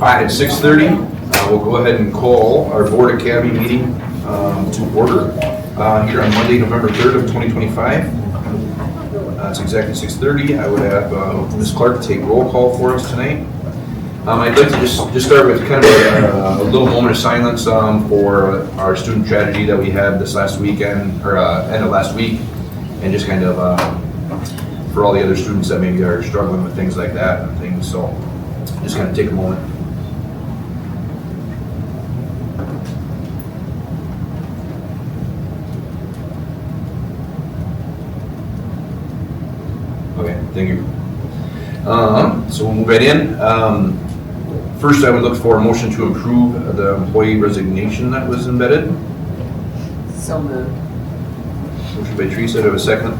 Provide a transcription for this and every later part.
At 6:30, we'll go ahead and call our Board Academy meeting to order here on Monday, November 3rd of 2025. It's exactly 6:30. I would have Ms. Clark take roll call for us tonight. I'd like to just start with kind of a little moment of silence for our student tragedy that we had this last weekend, or end of last week, and just kind of for all the other students that maybe are struggling with things like that and things. So just kind of take a moment. Okay, thank you. So we'll move right in. First, I would look for a motion to approve the employee resignation that was embedded. So moved. Motion by Teresa, do I have a second?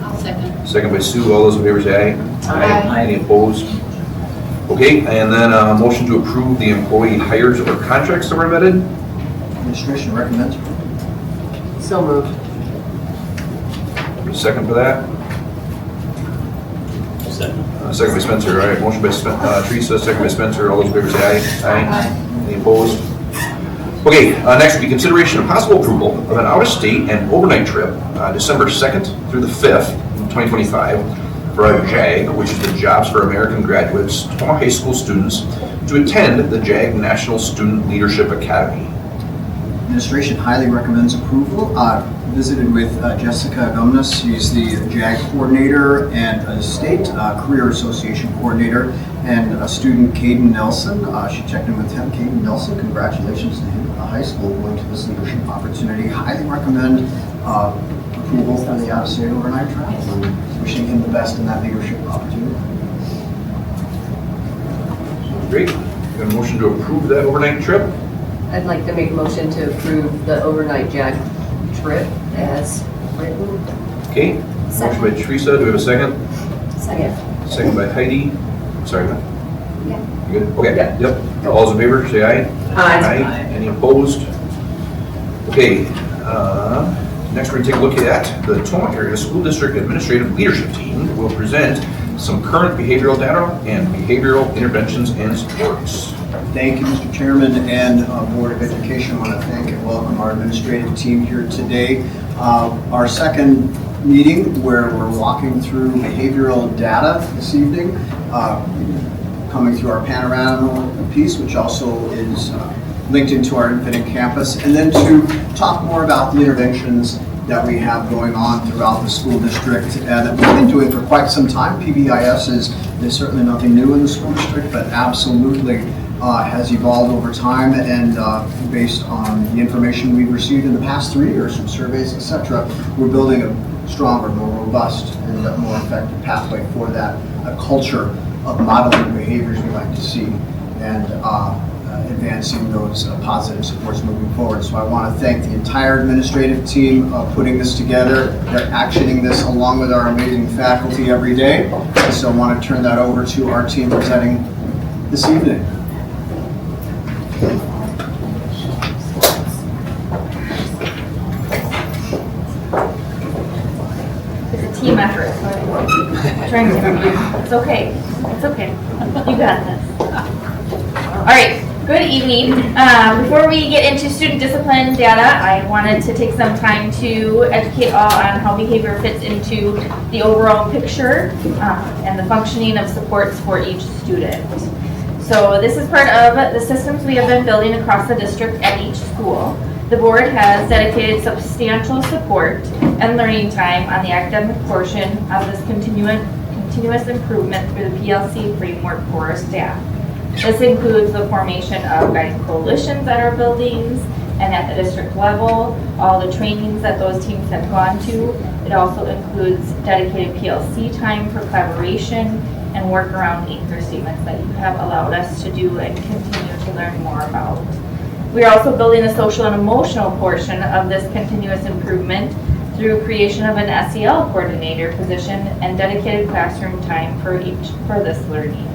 I'll second. Second by Sue. All those in favor say aye. Aye. Any opposed? Okay, and then a motion to approve the employee hires or contracts that were embedded. Administration recommends. So moved. Second for that. Second by Spencer. All right, motion by Teresa, second by Spencer. All those in favor say aye. Aye. Any opposed? Okay, next will be consideration of possible approval of an out-of-state and overnight trip December 2nd through the 5th, 2025 for our JAG, which is the Jobs for American Graduates, Tomah High School students to attend the JAG National Student Leadership Academy. Administration highly recommends approval. Visited with Jessica Gumnus. She's the JAG coordinator and a state career association coordinator, and a student, Caden Nelson. She checked in with him. Caden Nelson, congratulations to him at the high school going to this leadership opportunity. Highly recommend approval for the out-of-state overnight travel. Wishing him the best in that leadership opportunity. Great. Got a motion to approve that overnight trip. I'd like to make a motion to approve the overnight JAG trip as written. Okay. Motion by Teresa. Do we have a second? Second. Second by Heidi. Sorry. Yeah. You good? Okay. Yeah. Yep. All those in favor, say aye. Aye. Any opposed? Okay. Next, we're going to take a look at the Tomah Area School District Administrative Leadership Team will present some current behavioral data and behavioral interventions and supports. Thank you, Mr. Chairman and Board of Education. I want to thank and welcome our administrative team here today. Our second meeting where we're walking through behavioral data this evening, coming through our panorama piece, which also is linked into our Infinite Campus, and then to talk more about the interventions that we have going on throughout the school district that we've been doing for quite some time. PBIS is certainly nothing new in the school district, but absolutely has evolved over time, and based on the information we've received in the past 3 years from surveys, etc., we're building a stronger, more robust, and more effective pathway for that, a culture of modeling behaviors we like to see, and advancing those positive supports moving forward. So I want to thank the entire administrative team putting this together. They're actioning this along with our amazing faculty every day. So I want to turn that over to our team presenting this evening. It's a team effort. Trying to. It's okay. It's okay. You got this. All right. Good evening. Before we get into student discipline data, I wanted to take some time to educate all on how behavior fits into the overall picture and the functioning of supports for each student. So this is part of the systems we have been building across the district at each school. The board has dedicated substantial support and learning time on the academic portion of this continuous improvement through the PLC framework for our staff. This includes the formation of guiding coalitions at our buildings and at the district level, all the trainings that those teams have gone to. It also includes dedicated PLC time for collaboration and work around anchor statements that you have allowed us to do and continue to learn more about. We are also building the social and emotional portion of this continuous improvement through creation of an SEL coordinator position and dedicated classroom time for this learning.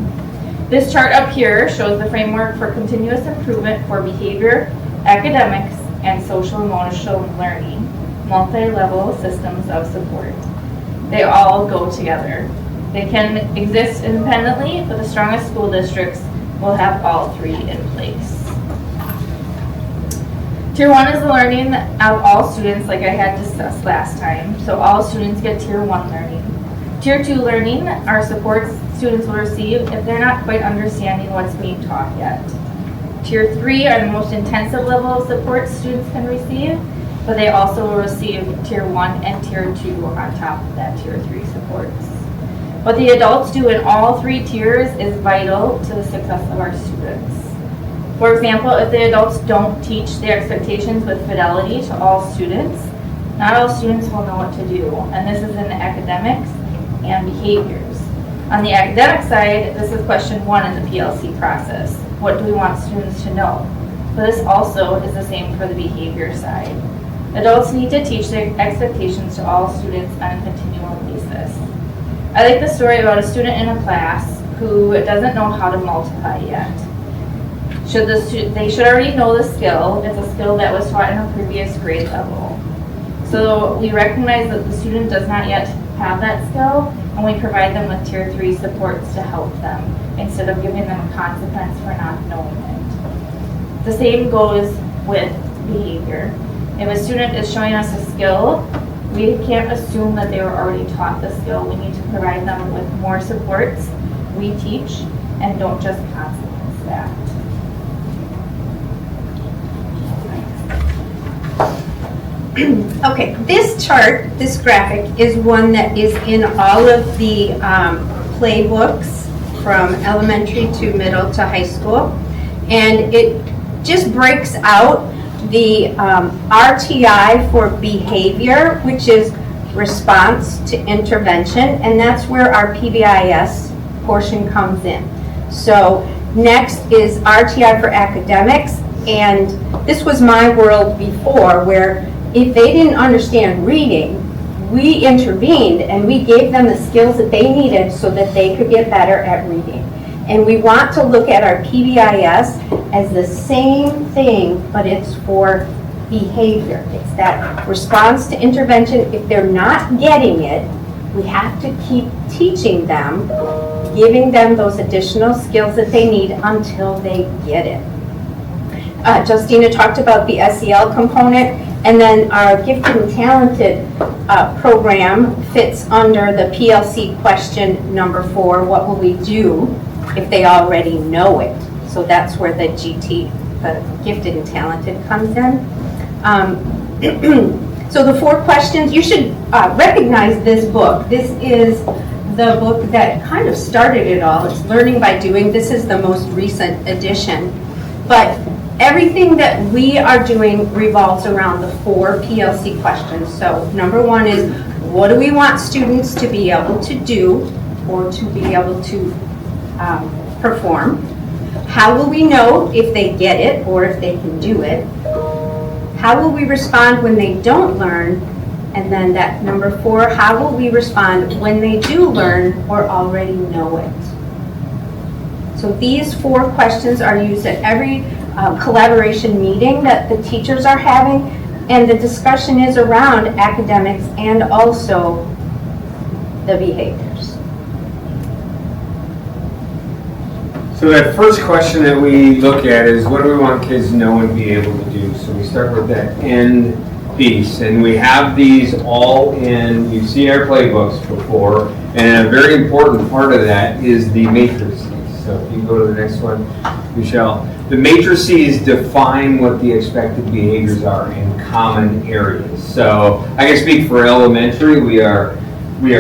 This chart up here shows the framework for continuous improvement for behavior, academics, and social emotional learning, multi-level systems of support. They all go together. They can exist independently, but the strongest school districts we'll have all 3 in place. Tier 1 is the learning of all students, like I had discussed last time. So all students get Tier 1 learning. Tier 2 learning are supports students will receive if they're not quite understanding what's being taught yet. Tier 3 are the most intensive level of support students can receive, but they also will receive Tier 1 and Tier 2 on top of that Tier 3 supports. What the adults do in all 3 tiers is vital to the success of our students. For example, if the adults don't teach their expectations with fidelity to all students, not all students will know what to do, and this is in the academics and behaviors. On the academic side, this is question 1 in the PLC process. What do we want students to know? But this also is the same for the behavior side. Adults need to teach their expectations to all students on a continual basis. I like the story about a student in a class who doesn't know how to multiply yet. They should already know the skill. It's a skill that was taught in a previous grade level. So we recognize that the student does not yet have that skill, and we provide them with Tier 3 supports to help them instead of giving them a consequence for not knowing it. The same goes with behavior. If a student is showing us a skill, we can't assume that they were already taught the skill. We need to provide them with more supports. We teach and don't just consequence that. Okay, this chart, this graphic, is one that is in all of the playbooks from elementary to middle to high school. And it just breaks out the RTI for behavior, which is response to intervention, and that's where our PBIS portion comes in. So next is RTI for academics, and this was my world before, where if they didn't understand reading, we intervened and we gave them the skills that they needed so that they could get better at reading. And we want to look at our PBIS as the same thing, but it's for behavior. It's that response to intervention. If they're not getting it, we have to keep teaching them, giving them those additional skills that they need until they get it. Justina talked about the SEL component, and then our gifted and talented program fits under the PLC question number 4, what will we do if they already know it? So that's where the GT, the gifted and talented, comes in. So the 4 questions, you should recognize this book. This is the book that kind of started it all. It's Learning by Doing. This is the most recent edition. But everything that we are doing revolves around the 4 PLC questions. So number 1 is, what do we want students to be able to do or to be able to perform? How will we know if they get it or if they can do it? How will we respond when they don't learn? And then that number 4, how will we respond when they do learn or already know it? So these 4 questions are used at every collaboration meeting that the teachers are having, and the discussion is around academics and also the behaviors. So that first question that we look at is, what do we want kids to know and be able to do? So we start with that end piece, and we have these all in, you've seen our playbooks before, and a very important part of that is the matrices. So if you go to the next one, Michelle. The matrices define what the expected behaviors are in common areas. So I can speak for elementary. We are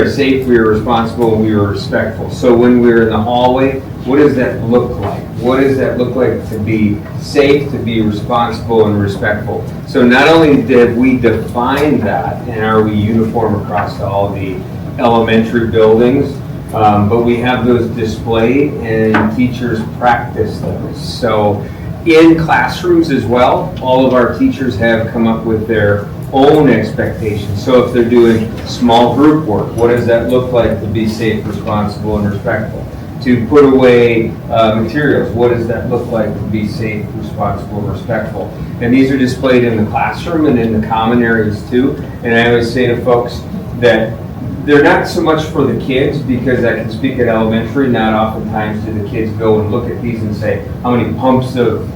safe, we are responsible, we are respectful. So when we're in the hallway, what does that look like? What does that look like to be safe, to be responsible and respectful? So not only did we define that, and are we uniform across all the elementary buildings, but we have those displayed and teachers practice those. So in classrooms as well, all of our teachers have come up with their own expectations. So if they're doing small group work, what does that look like to be safe, responsible, and respectful? To put away materials, what does that look like to be safe, responsible, and respectful? And these are displayed in the classroom and in the common areas too. And I always say to folks that they're not so much for the kids, because I can speak at elementary, not oftentimes do the kids go and look at these and say, how many pumps of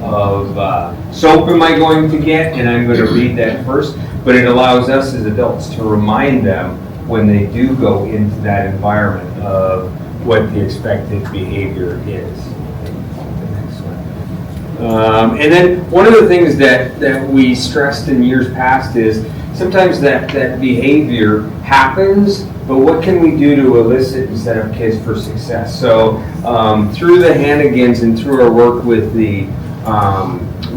soap am I going to get? And I'm going to read that first. But it allows us as adults to remind them when they do go into that environment of what the expected behavior is. And then one of the things that we stressed in years past is sometimes that behavior happens, but what can we do to elicit and set up kids for success? So through the Hannigans and through our work with the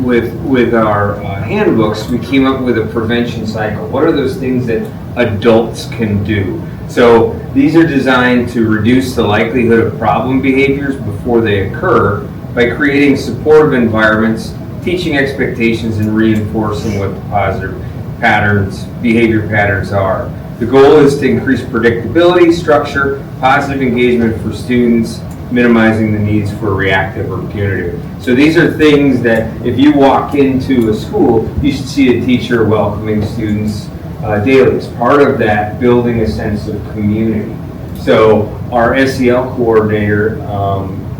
with our handbooks, we came up with a prevention cycle. What are those things that adults can do? So these are designed to reduce the likelihood of problem behaviors before they occur by creating supportive environments, teaching expectations, and reinforcing what the positive behavior patterns are. The goal is to increase predictability, structure, positive engagement for students, minimizing the needs for reactive or punitive. So these are things that if you walk into a school, you should see a teacher welcoming students daily. It's part of that building a sense of community. So our SEL coordinator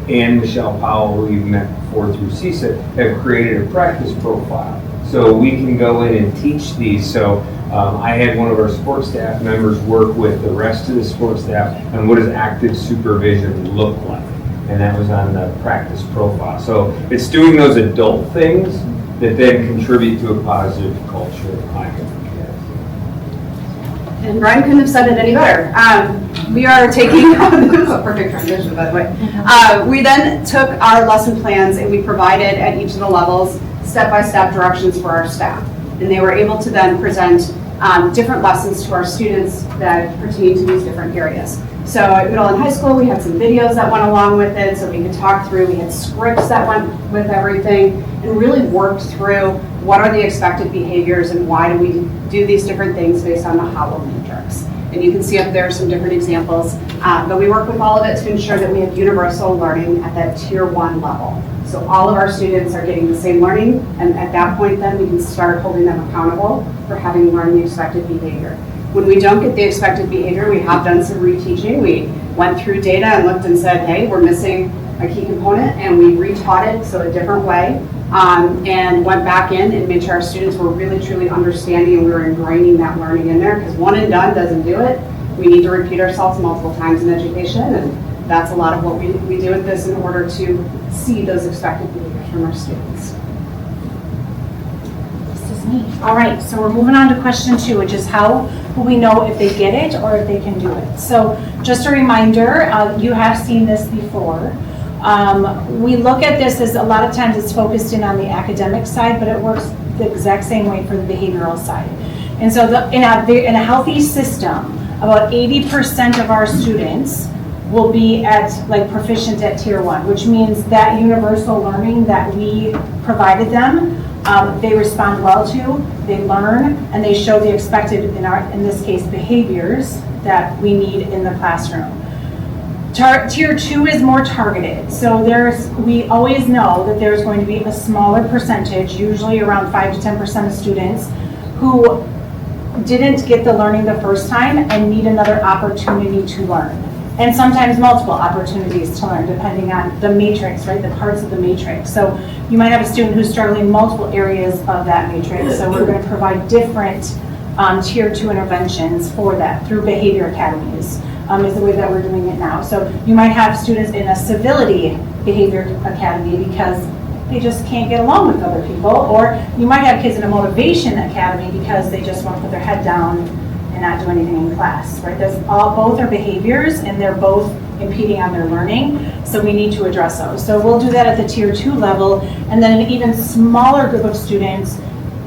and Michelle Powell, who we've met before through CSA, have created a practice profile. So we can go in and teach these. So I had one of our sports staff members work with the rest of the sports staff on what does active supervision look like. And that was on the practice profile. So it's doing those adult things that then contribute to a positive culture and climate for kids. And Brian couldn't have said it any better. We are taking, this is a perfect transition, by the way. We then took our lesson plans and we provided at each of the levels step-by-step directions for our staff. And they were able to then present different lessons to our students that pertain to these different areas. So at middle and high school, we had some videos that went along with it so we could talk through. We had scripts that went with everything and really worked through what are the expected behaviors and why do we do these different things based on the Hollow Matrix. And you can see up there some different examples, but we work with all of it to ensure that we have universal learning at that tier 1 level. So all of our students are getting the same learning, and at that point then we can start holding them accountable for having learned the expected behavior. When we don't get the expected behavior, we have done some reteaching. We went through data and looked and said, hey, we're missing a key component, and we retaught it so a different way, and went back in and made sure our students were really truly understanding and we were ingraining that learning in there, because one and done doesn't do it. We need to repeat ourselves multiple times in education, and that's a lot of what we do with this in order to see those expected behaviors from our students. This is neat. All right, so we're moving on to question 2, which is how will we know if they get it or if they can do it? So just a reminder, you have seen this before. We look at this as a lot of times it's focused in on the academic side, but it works the exact same way for the behavioral side. And so in a healthy system, about 80% of our students will be at proficient at tier 1, which means that universal learning that we provided them, they respond well to, they learn, and they show the expected, in this case, behaviors that we need in the classroom. Tier 2 is more targeted. So we always know that there's going to be a smaller percentage, usually around 5 to 10% of students, who didn't get the learning the first time and need another opportunity to learn. And sometimes multiple opportunities to learn, depending on the matrix, right? The parts of the matrix. So you might have a student who's struggling in multiple areas of that matrix. So we're going to provide different tier 2 interventions for that through behavior academies. Is the way that we're doing it now. So you might have students in a civility behavior academy because they just can't get along with other people, or you might have kids in a motivation academy because they just want to put their head down and not do anything in class, right? Both are behaviors and they're both impeding on their learning, so we need to address those. So we'll do that at the tier 2 level, and then an even smaller group of students,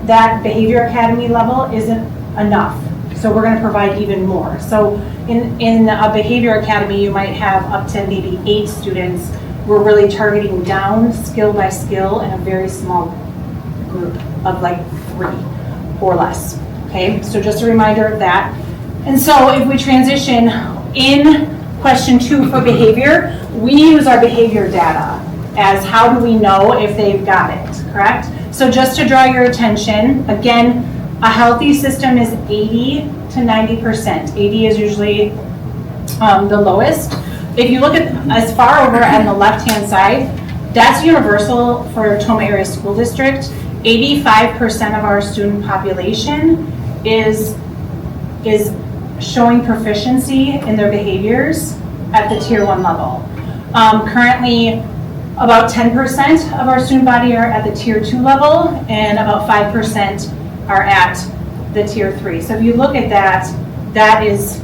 that behavior academy level isn't enough. So we're going to provide even more. So in a behavior academy, you might have up to maybe 8 students. We're really targeting down skill by skill in a very small group of 3 or less. Okay, so just a reminder of that. And so if we transition in question 2 for behavior, we use our behavior data as how do we know if they've got it, correct? So just to draw your attention, again, A healthy system is 80 to 90%. 80 is usually the lowest. If you look at as far over on the left-hand side, that's universal for Tomah Area School District. 85% of our student population is showing proficiency in their behaviors at the Tier 1 level. Currently, about 10% of our student body are at the Tier 2 level, and about 5% are at the Tier 3. So if you look at that, that is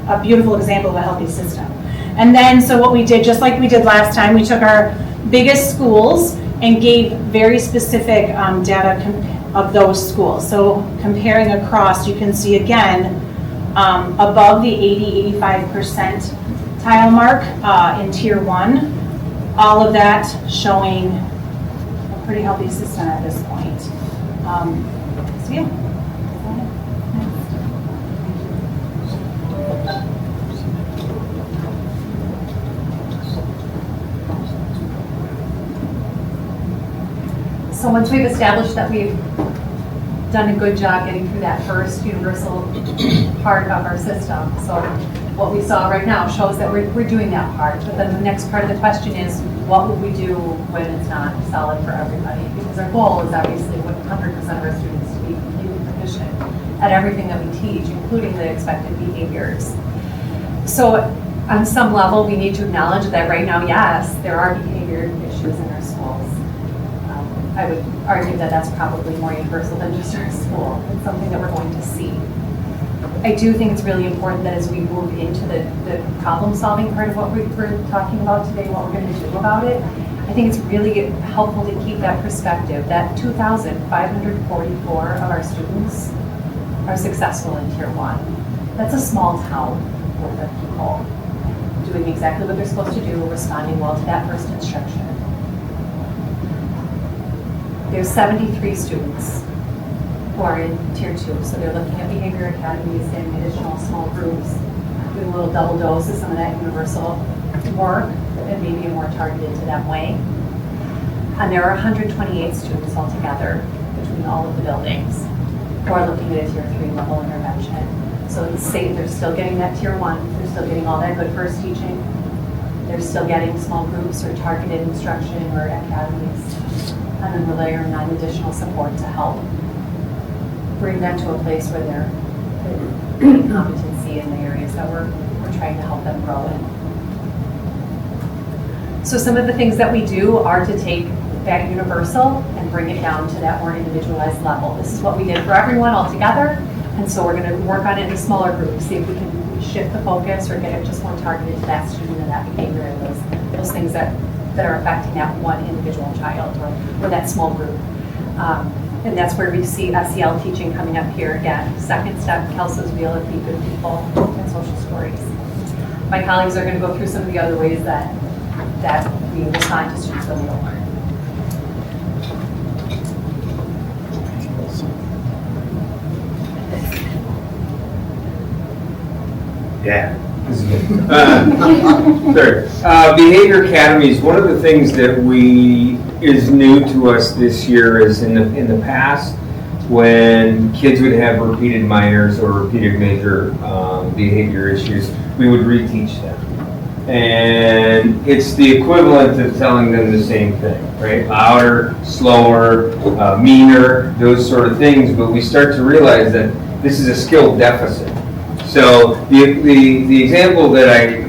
a beautiful example of a healthy system. And then, so what we did, just like we did last time, we took our biggest schools and gave very specific data of those schools. So comparing across, you can see again, above the 80-85% tile mark in Tier 1, all of that showing a pretty healthy system at this point. So yeah. So once we've established that we've done a good job getting through that first universal part of our system, so what we saw right now shows that we're doing that part, but then the next part of the question is, what will we do when it's not solid for everybody? Because our goal is obviously 100% of our students to be completely proficient at everything that we teach, including the expected behaviors. So on some level, we need to acknowledge that right now, yes, there are behavior issues in our schools. I would argue that that's probably more universal than just our school. It's something that we're going to see. I do think it's really important that as we move into the problem-solving part of what we're talking about today, what we're going to do about it, I think it's really helpful to keep that perspective, that 2,544 of our students are successful in Tier 1. That's a small town worth of people doing exactly what they're supposed to do, responding well to that first instruction. There's 73 students who are in Tier 2, so they're looking at behavior academies and additional small groups, doing a little double dose of some of that universal work and maybe more targeted to that way. And there are 128 students altogether between all of the buildings who are looking at a Tier 3 level intervention. So it's safe, they're still getting that Tier 1, they're still getting all that good first teaching, they're still getting small groups or targeted instruction or academies, and then we're layering on additional support to help bring them to a place where they're competency in the areas that we're trying to help them grow in. So some of the things that we do are to take that universal and bring it down to that more individualized level. This is what we did for everyone all together, and so we're going to work on it in smaller groups, see if we can shift the focus or get it just more targeted to that student and that behavior and those things that are affecting that one individual child or that small group. And that's where we see SEL teaching coming up here again. Second step, Kelso's Wheel of Be Good People and Social Stories. My colleagues are going to go through some of the other ways that we respond to students when they don't learn. Yeah, this is good. Third, Behavior Academies, one of the things that is new to us this year is in the past, when kids would have repeated minors or repeated major behavior issues, we would reteach them. And it's the equivalent of telling them the same thing, right? Louder, slower, meaner, those sort of things, but we start to realize that this is a skill deficit. So the example that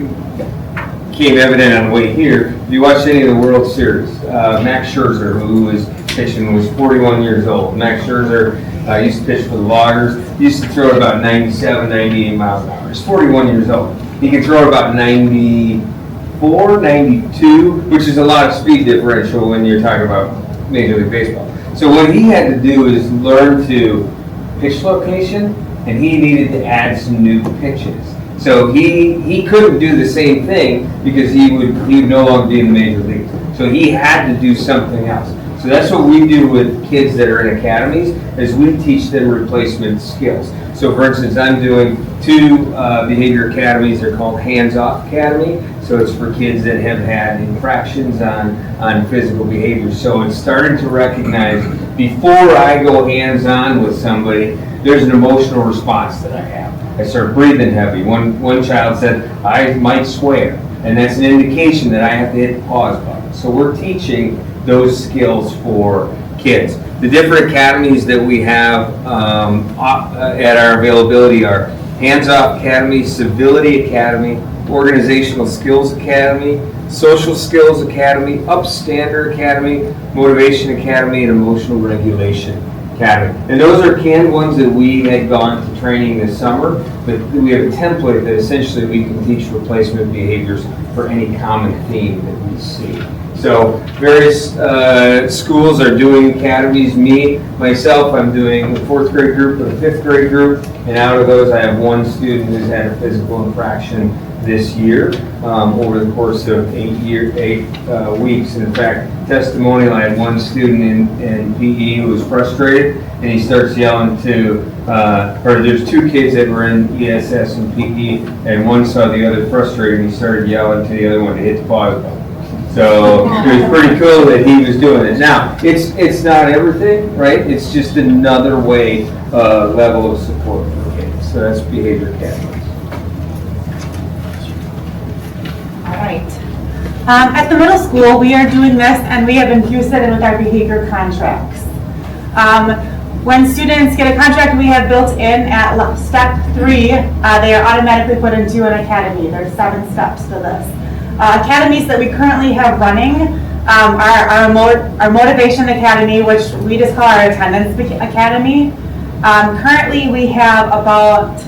came evident on the way here, if you watched any of the World Series, Max Scherzer, who was pitching, was 41 years old. Max Scherzer used to pitch for the Loggers. He used to throw at about 97, 98 miles an hour. He's 41 years old. He can throw at about 94, 92, which is a lot of speed differential when you're talking about Major League Baseball. So what he had to do is learn to pitch location, and he needed to add some new pitches. So he couldn't do the same thing because he would no longer be in the major leagues. So he had to do something else. So that's what we do with kids that are in academies, is we teach them replacement skills. So for instance, I'm doing 2 behavior academies. They're called Hands Off Academy. So it's for kids that have had infractions on physical behavior. So it's starting to recognize before I go hands-on with somebody, there's an emotional response that I have. I start breathing heavy. One child said, I might swear, and that's an indication that I have to hit the pause button. So we're teaching those skills for kids. The different academies that we have at our availability are Hands-Off Academy, Civility Academy, Organizational Skills Academy, Social Skills Academy, Upstander Academy, Motivation Academy, and Emotional Regulation Academy. And those are canned ones that we had gone to training this summer, but we have a template that essentially we can teach replacement behaviors for any common theme that we see. So various schools are doing academies. Myself, I'm doing the 4th grade group and the 5th grade group, and out of those I have one student who's had a physical infraction this year over the course of 8 weeks. And in fact, testimonial, I had one student in PE who was frustrated, and he starts yelling there's 2 kids that were in ESS and PE, and one saw the other frustrated, and he started yelling to the other one to hit the pause button. So it was pretty cool that he was doing it. Now, it's not everything, right? It's just another way, level of support for kids. So that's Behavior Academy. All right. At the middle school, we are doing this, and we have infused it in with our behavior contracts. When students get a contract, we have built in at step 3, they are automatically put into an academy. There's 7 steps to this. Academies that we currently have running our Motivation Academy, which we just call our Attendance Academy. Currently, we have about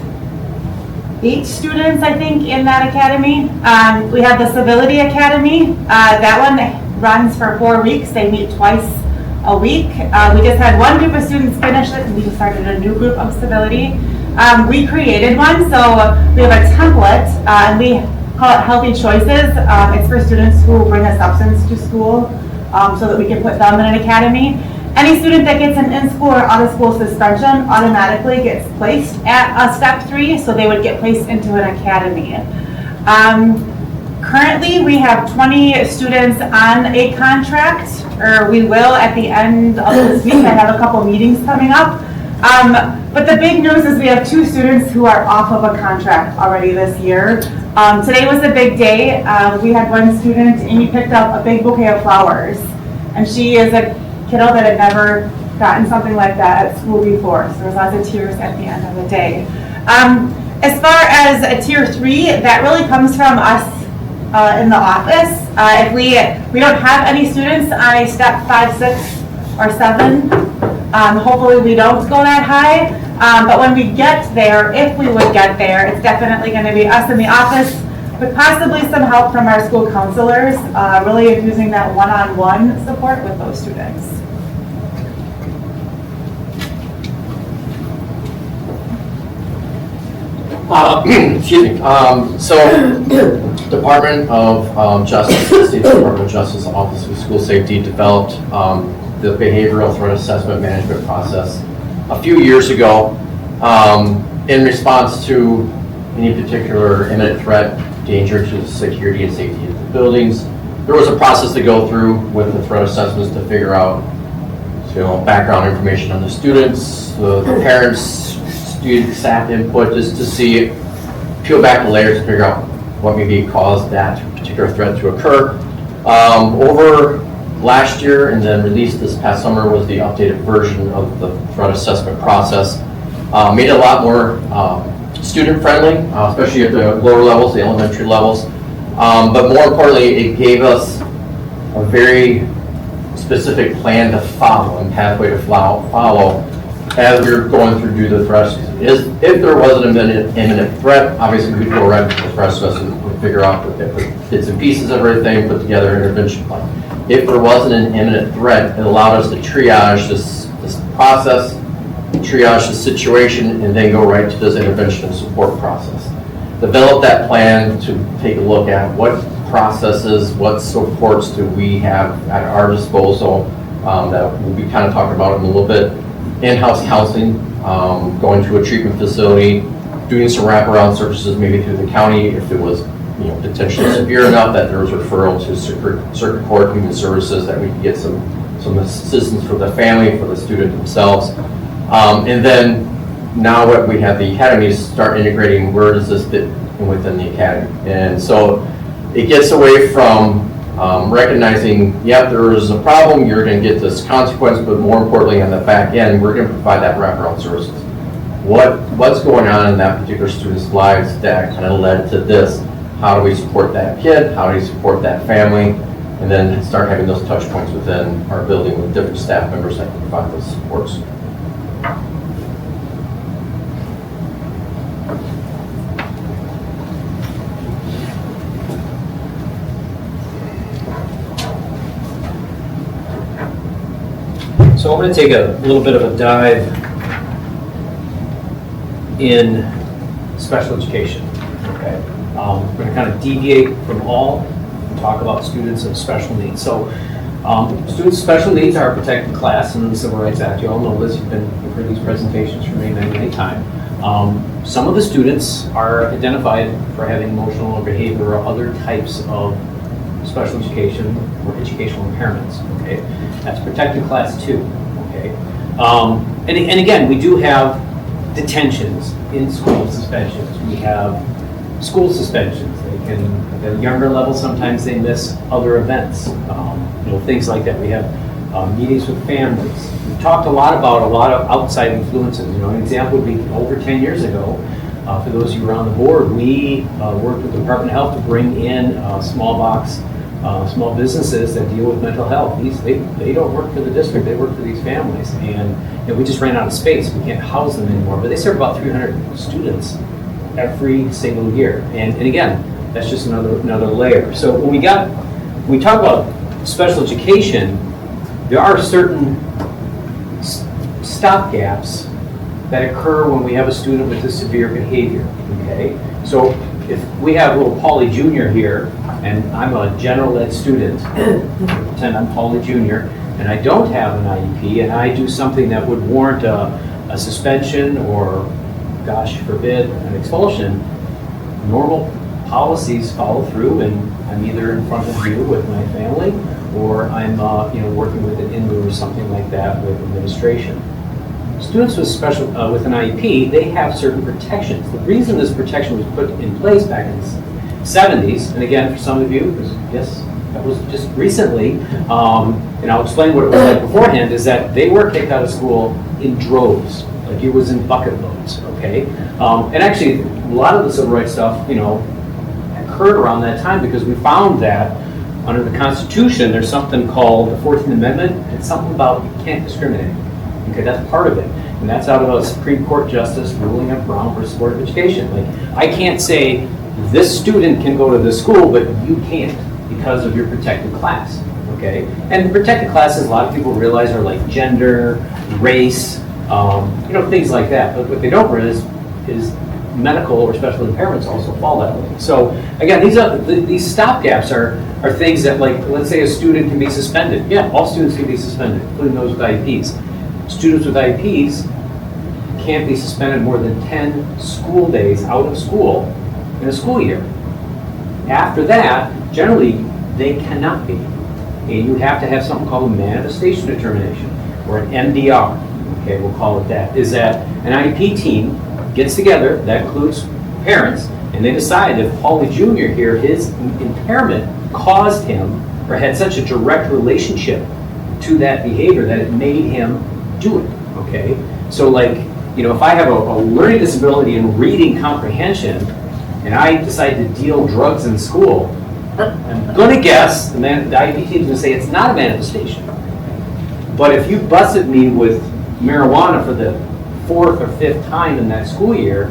8 students, I think, in that academy. We have the Civility Academy. That one runs for 4 weeks. They meet twice a week. We just had one group of students finish it, and we just started a new group of Civility. We created one, so we have a template, and we call it Healthy Choices. It's for students who bring a substance to school, so that we can put them in an academy. Any student that gets an in-school or out-of-school suspension automatically gets placed at step 3, so they would get placed into an academy. Currently, we have 20 students on a contract, or we will at the end of this week. I have a couple meetings coming up. But the big news is we have 2 students who are off of a contract already this year. Today was a big day. We had one student, Amy, picked up a big bouquet of flowers, and she is a kiddo that had never gotten something like that at school before, so there was lots of tears at the end of the day. As far as a tier 3, that really comes from us in the office. If we don't have any students on a step 5, 6, or 7, hopefully we don't go that high. But when we get there, if we would get there, it's definitely going to be us in the office with possibly some help from our school counselors, really using that one-on-one support with those students. Excuse me. So, Department of Justice, the State Department of Justice Office of School Safety developed the behavioral threat assessment management process a few years ago in response to any particular imminent threat, danger to the security and safety of the buildings. There was a process to go through with the threat assessments to figure out, background information on the students, the parents, student staff input, just to see, peel back the layers to figure out what maybe caused that particular threat to occur. Over last year and then released this past summer was the updated version of the threat assessment process. Made it a lot more student friendly, especially at the lower levels, the elementary levels. But more importantly, it gave us a very specific plan to follow and pathway to follow as we were going through do the threat. If there was an imminent threat, obviously we'd go right to the threat assessment and figure out the bits and pieces of everything, put together an intervention plan. If there wasn't an imminent threat, it allowed us to triage this process, triage the situation, and then go right to this intervention and support process. Develop that plan to take a look at what processes, what supports do we have at our disposal that we'll be kind of talking about in a little bit. In-house counseling, going to a treatment facility, doing some wraparound services maybe through the county if it was potentially severe enough that there was referral to circuit court human services that we could get some some assistance for the family, for the student themselves. And then now what we have the academy is start integrating where does this fit within the academy. And so it gets away from recognizing, yeah, there is a problem, you're going to get this consequence, but more importantly on the back end, we're going to provide that wraparound services. What's going on in that particular student's lives that kind of led to this? How do we support that kid? How do we support that family? And then start having those touch points within our building with different staff members that can provide those supports. So I'm going to take a little bit of a dive in special education. Okay, we're going to kind of deviate from all and talk about students of special needs. So students with special needs are a protected class in the Civil Rights Act. You all know this. You've heard these presentations from me many times. Some of the students are identified for having emotional or behavioral or other types of special education or educational impairments. Okay, that's protected class 2. Okay, and again, we do have detentions, in school suspensions. We have school suspensions. They can, at a younger level, sometimes they miss other events. Things like that. We have meetings with families. We've talked a lot about a lot of outside influences. An example would be over 10 years ago. For those of you around the board, we worked with the Department of Health to bring in small businesses that deal with mental health. They don't work for the district, they work for these families. And we just ran out of space. We can't house them anymore. But they serve about 300 students every single year. And again, that's just another layer. So when we talk about special education, there are certain stopgaps that occur when we have a student with a severe behavior. Okay? So if we have little Paulie Jr. here, and I'm a general ed student, pretend I'm Paulie Jr., and I don't have an IEP, and I do something that would warrant a suspension or, gosh forbid, an expulsion, normal policies follow through, and I'm either in front of you with my family, or I'm working with an INLU or something like that with administration. Students with with an IEP, they have certain protections. The reason this protection was put in place back in the 70s, and again, for some of you, yes, that was just recently, and I'll explain what it was like beforehand, is that they were kicked out of school in droves, like it was in bucket loads, okay? And actually, a lot of the civil rights stuff, occurred around that time because we found that under the Constitution, there's something called the 14th Amendment. It's something about you can't discriminate. Okay, that's part of it. And that's out of a Supreme Court justice ruling of Brown versus Board of Education. Like, I can't say this student can go to this school, but you can't because of your protected class. Okay? And protected classes, a lot of people realize, are like gender, race, things like that. But what they don't realize is medical or special impairments also fall that way. So again, these stopgaps are things that, like, let's say a student can be suspended. Yeah, all students can be suspended, including those with IEPs. Students with IEPs can't be suspended more than 10 school days out of school in a school year. After that, generally, they cannot be. And you have to have something called a manifestation determination, or an MDR. Okay, we'll call it that. Is that an IEP team gets together, that includes parents, and they decide if Paulie Jr. here, his impairment caused him or had such a direct relationship to that behavior that it made him do it, okay? So like, if I have a learning disability in reading comprehension and I decide to deal drugs in school, I'm gonna guess, the IEP team is gonna say it's not a manifestation. But if you busted me with marijuana for the 4th or 5th time in that school year,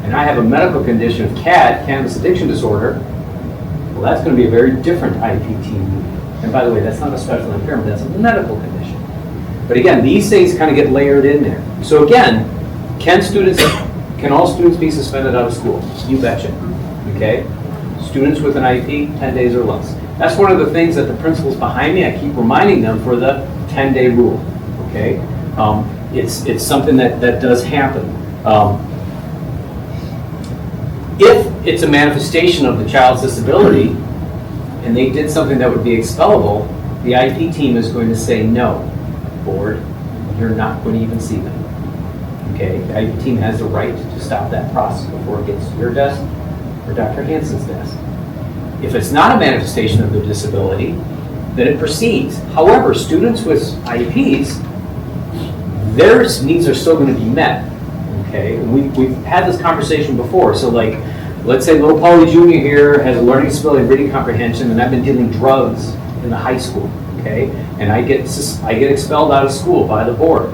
and I have a medical condition of CAD, cannabis addiction disorder, well, that's going to be a very different IEP team. And by the way, that's not a special impairment, that's a medical condition. But again, these things kind of get layered in there. So again, can all students be suspended out of school? You betcha, okay? Students with an IEP, 10 days or less. That's one of the things that the principals behind me, I keep reminding them for the 10-day rule, okay? It's something that does happen. If it's a manifestation of the child's disability and they did something that would be expellable, the IEP team is going to say, no, board, you're not going to even see them. Okay, the IEP team has the right to stop that process before it gets to your desk or Dr. Hansen's desk. If it's not a manifestation of their disability, then it proceeds. However, students with IEPs, their needs are still going to be met. Okay, and we've had this conversation before. So like, let's say little Polly Jr. here has a learning disability in reading comprehension, and I've been dealing drugs in the high school. Okay, and I get expelled out of school by the board.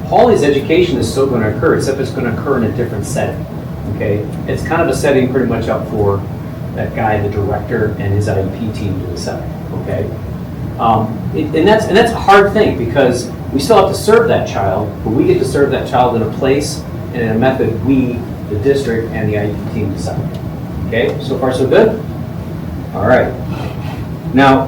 Polly's education is still going to occur, except it's going to occur in a different setting. Okay, it's kind of a setting pretty much up for that guy, the director, and his IEP team to decide. Okay, and that's a hard thing because we still have to serve that child, but we get to serve that child in a place and in a method we, the district, and the IEP team decide. Okay, so far so good? All right. Now,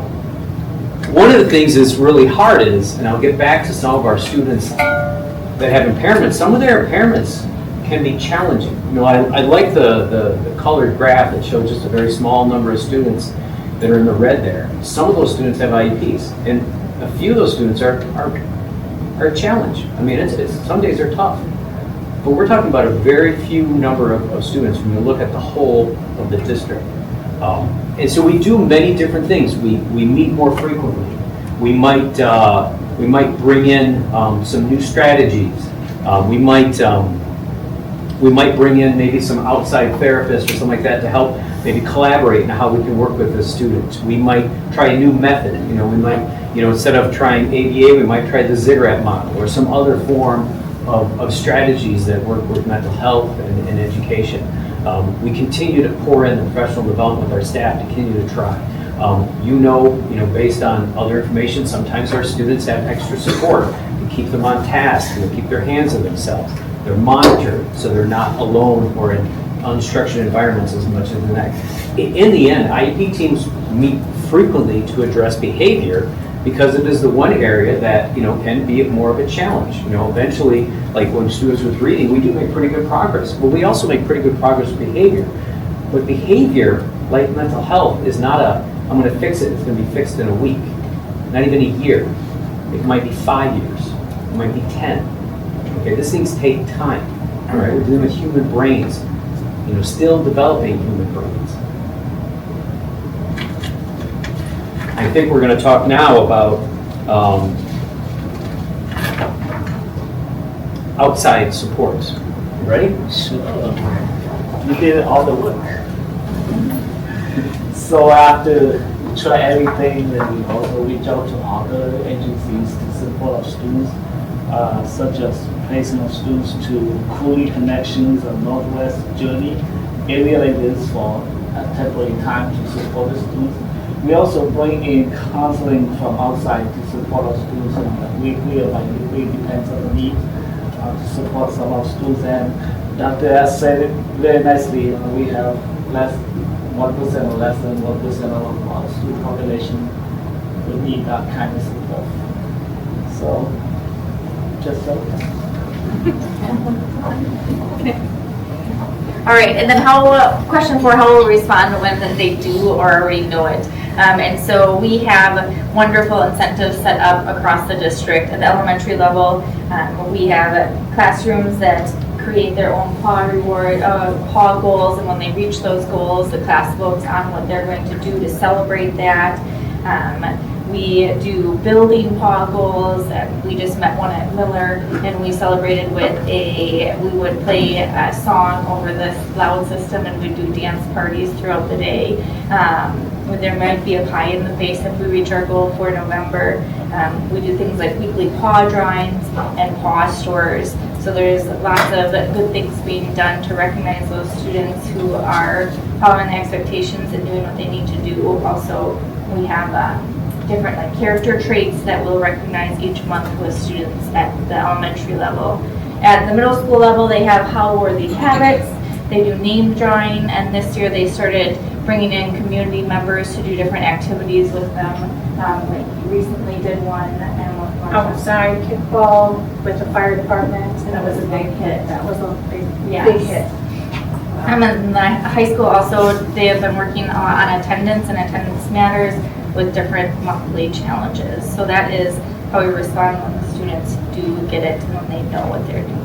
one of the things that's really hard is, and I'll get back to some of our students that have impairments, some of their impairments can be challenging. You know, I like the colored graph that showed just a very small number of students that are in the red there. Some of those students have IEPs, and a few of those students are a challenge. I mean, it's some days are tough, but we're talking about a very few number of students when you look at the whole of the district. And so we do many different things. We meet more frequently. We might bring in some new strategies. We might bring in maybe some outside therapists or something like that to help maybe collaborate on how we can work with the students. We might try a new method. You know, we might, you know, instead of trying ABA, we might try the ziggurat model or some other form of strategies that work with mental health and education. We continue to pour in the professional development with our staff to continue to try. You know, based on other information, sometimes our students have extra support to keep them on task and to keep their hands on themselves. They're monitored so they're not alone or in unstructured environments as much as the next. In the end, IEP teams meet frequently to address behavior because it is the one area that, you know, can be more of a challenge. You know, eventually, like when students with reading, we do make pretty good progress, but we also make pretty good progress with behavior. But behavior, like mental health, is not I'm going to fix it, it's going to be fixed in a week, not even a year. It might be 5 years, it might be 10. Okay, these things take time. All right, we're dealing with human brains, you know, still developing human brains. I think we're going to talk now about outside supports. You ready? Sure. You did all the work. So after we try everything, then we also reach out to other agencies to support our students, such as placing our students to Cooley Connections or Northwest Journey, area like this for a temporary time to support the students. We also bring in counseling from outside to support our students on a weekly or bi-weekly, depends on the need, to support some of our students. And Dr. S said it very nicely, we have 1% or less than 1% of our student population will need that kind of support. So, just so. All right, and then question 4, how will we respond when they do or already know it? And so we have wonderful incentives set up across the district. At the elementary level, we have classrooms that create their own PAW reward, PAW goals, and when they reach those goals, the class votes on what they're going to do to celebrate that. We do building PAW goals, and we just met one at Miller, and we celebrated with we would play a song over this loud system, and we'd do dance parties throughout the day. There might be a pie in the face if we reach our goal for November. We do things like weekly PAW drawings and PAW stores. So there's lots of good things being done to recognize those students who are following the expectations and doing what they need to do. Also, we have different character traits that we'll recognize each month with students at the elementary level. At the middle school level, they have how were these habits. They do name drawing, and this year they started bringing in community members to do different activities with them. Like recently did one Outside kickball with the fire department. and that was a big hit. That was a big Yes. hit. And the high school also, they have been working on attendance, and attendance matters. with different monthly challenges. So that is how we respond when the students do get it and when they know what they're doing.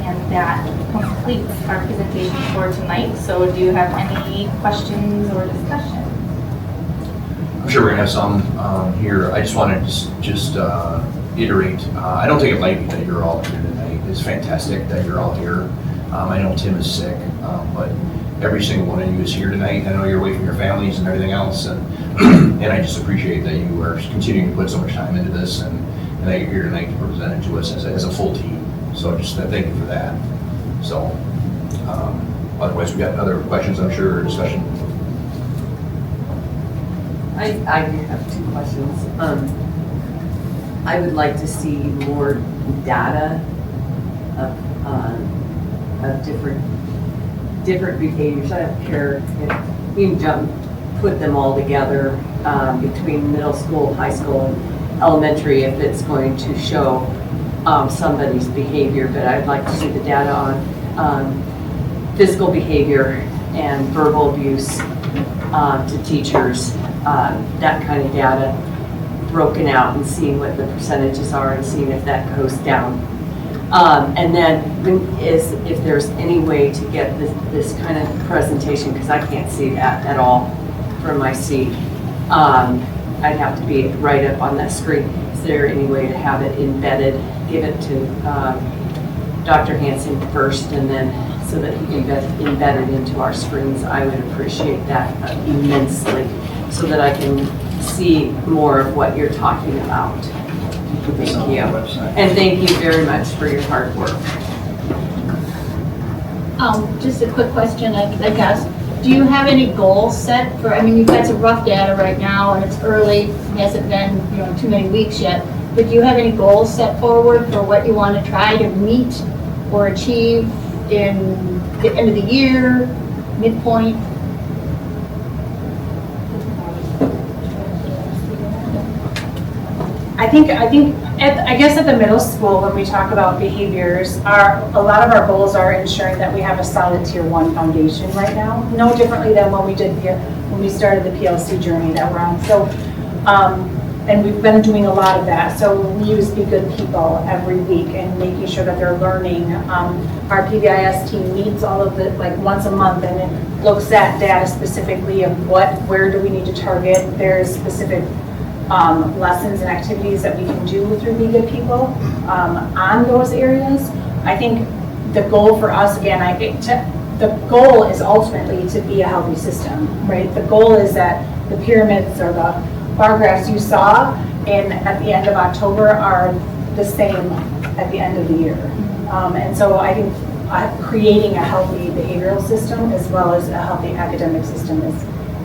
And that completes our presentation for tonight. So do you have any questions or discussion? I'm sure we're gonna have some here. I just wanted to just iterate. I don't take it lightly that you're all here tonight. It's fantastic that you're all here. I know Tim is sick, but every single one of you is here tonight. I know you're away from your families and everything else, and and I just appreciate that you are continuing to put so much time into this, and that you're here tonight to present it to us as a full team. So just thank you for that. So otherwise, we got other questions, I'm sure, or discussion. I do have two questions. I would like to see more data of different behaviors. I don't care if you can put them all together between middle school, high school, and elementary if it's going to show somebody's behavior, but I'd like to see the data on physical behavior and verbal abuse to teachers, that kind of data broken out and seeing what the percentages are and seeing if that goes down. And then if there's any way to get this kind of presentation, because I can't see that at all from my seat. I'd have to be right up on that screen. Is there any way to have it embedded, give it to Dr. Hansen first, and then so that he can embed it into our screens? I would appreciate that immensely so that I can see more of what you're talking about. Thank you. And thank you very much for your hard work. Just a quick question, I guess. Do you have any goals set for, I mean, you've got some rough data right now and it's early, it hasn't been, too many weeks yet, but do you have any goals set forward for what you want to try to meet or achieve in the end of the year, midpoint? I guess at the middle school, when we talk about behaviors, a lot of our goals are ensuring that we have a solid tier 1 foundation right now. No differently than when we started the PLC journey that we're on. So, and we've been doing a lot of that. So we use Be Good People every week and making sure that they're learning. Our PBIS team meets all of the, once a month, and it looks at data specifically of where do we need to target. There's specific lessons and activities that we can do through Be Good People on those areas. I think the goal for us, again, the goal is ultimately to be a healthy system, right? The goal is that the pyramids or the bar graphs you saw at the end of October are the same at the end of the year. And so I think creating a healthy behavioral system as well as a healthy academic system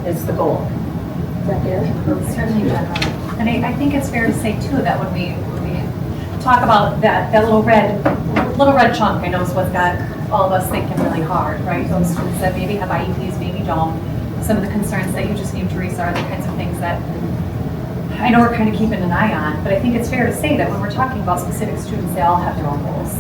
is the goal. Is that fair? Certainly, and I think it's fair to say too that when we talk about that little red chunk, I know is what's got all of us thinking really hard, right? Those students that maybe have IEPs, maybe don't. Some of the concerns that you just named, Teresa, are the kinds of things that I know we're kind of keeping an eye on. But I think it's fair to say that when we're talking about specific students, they all have their own goals.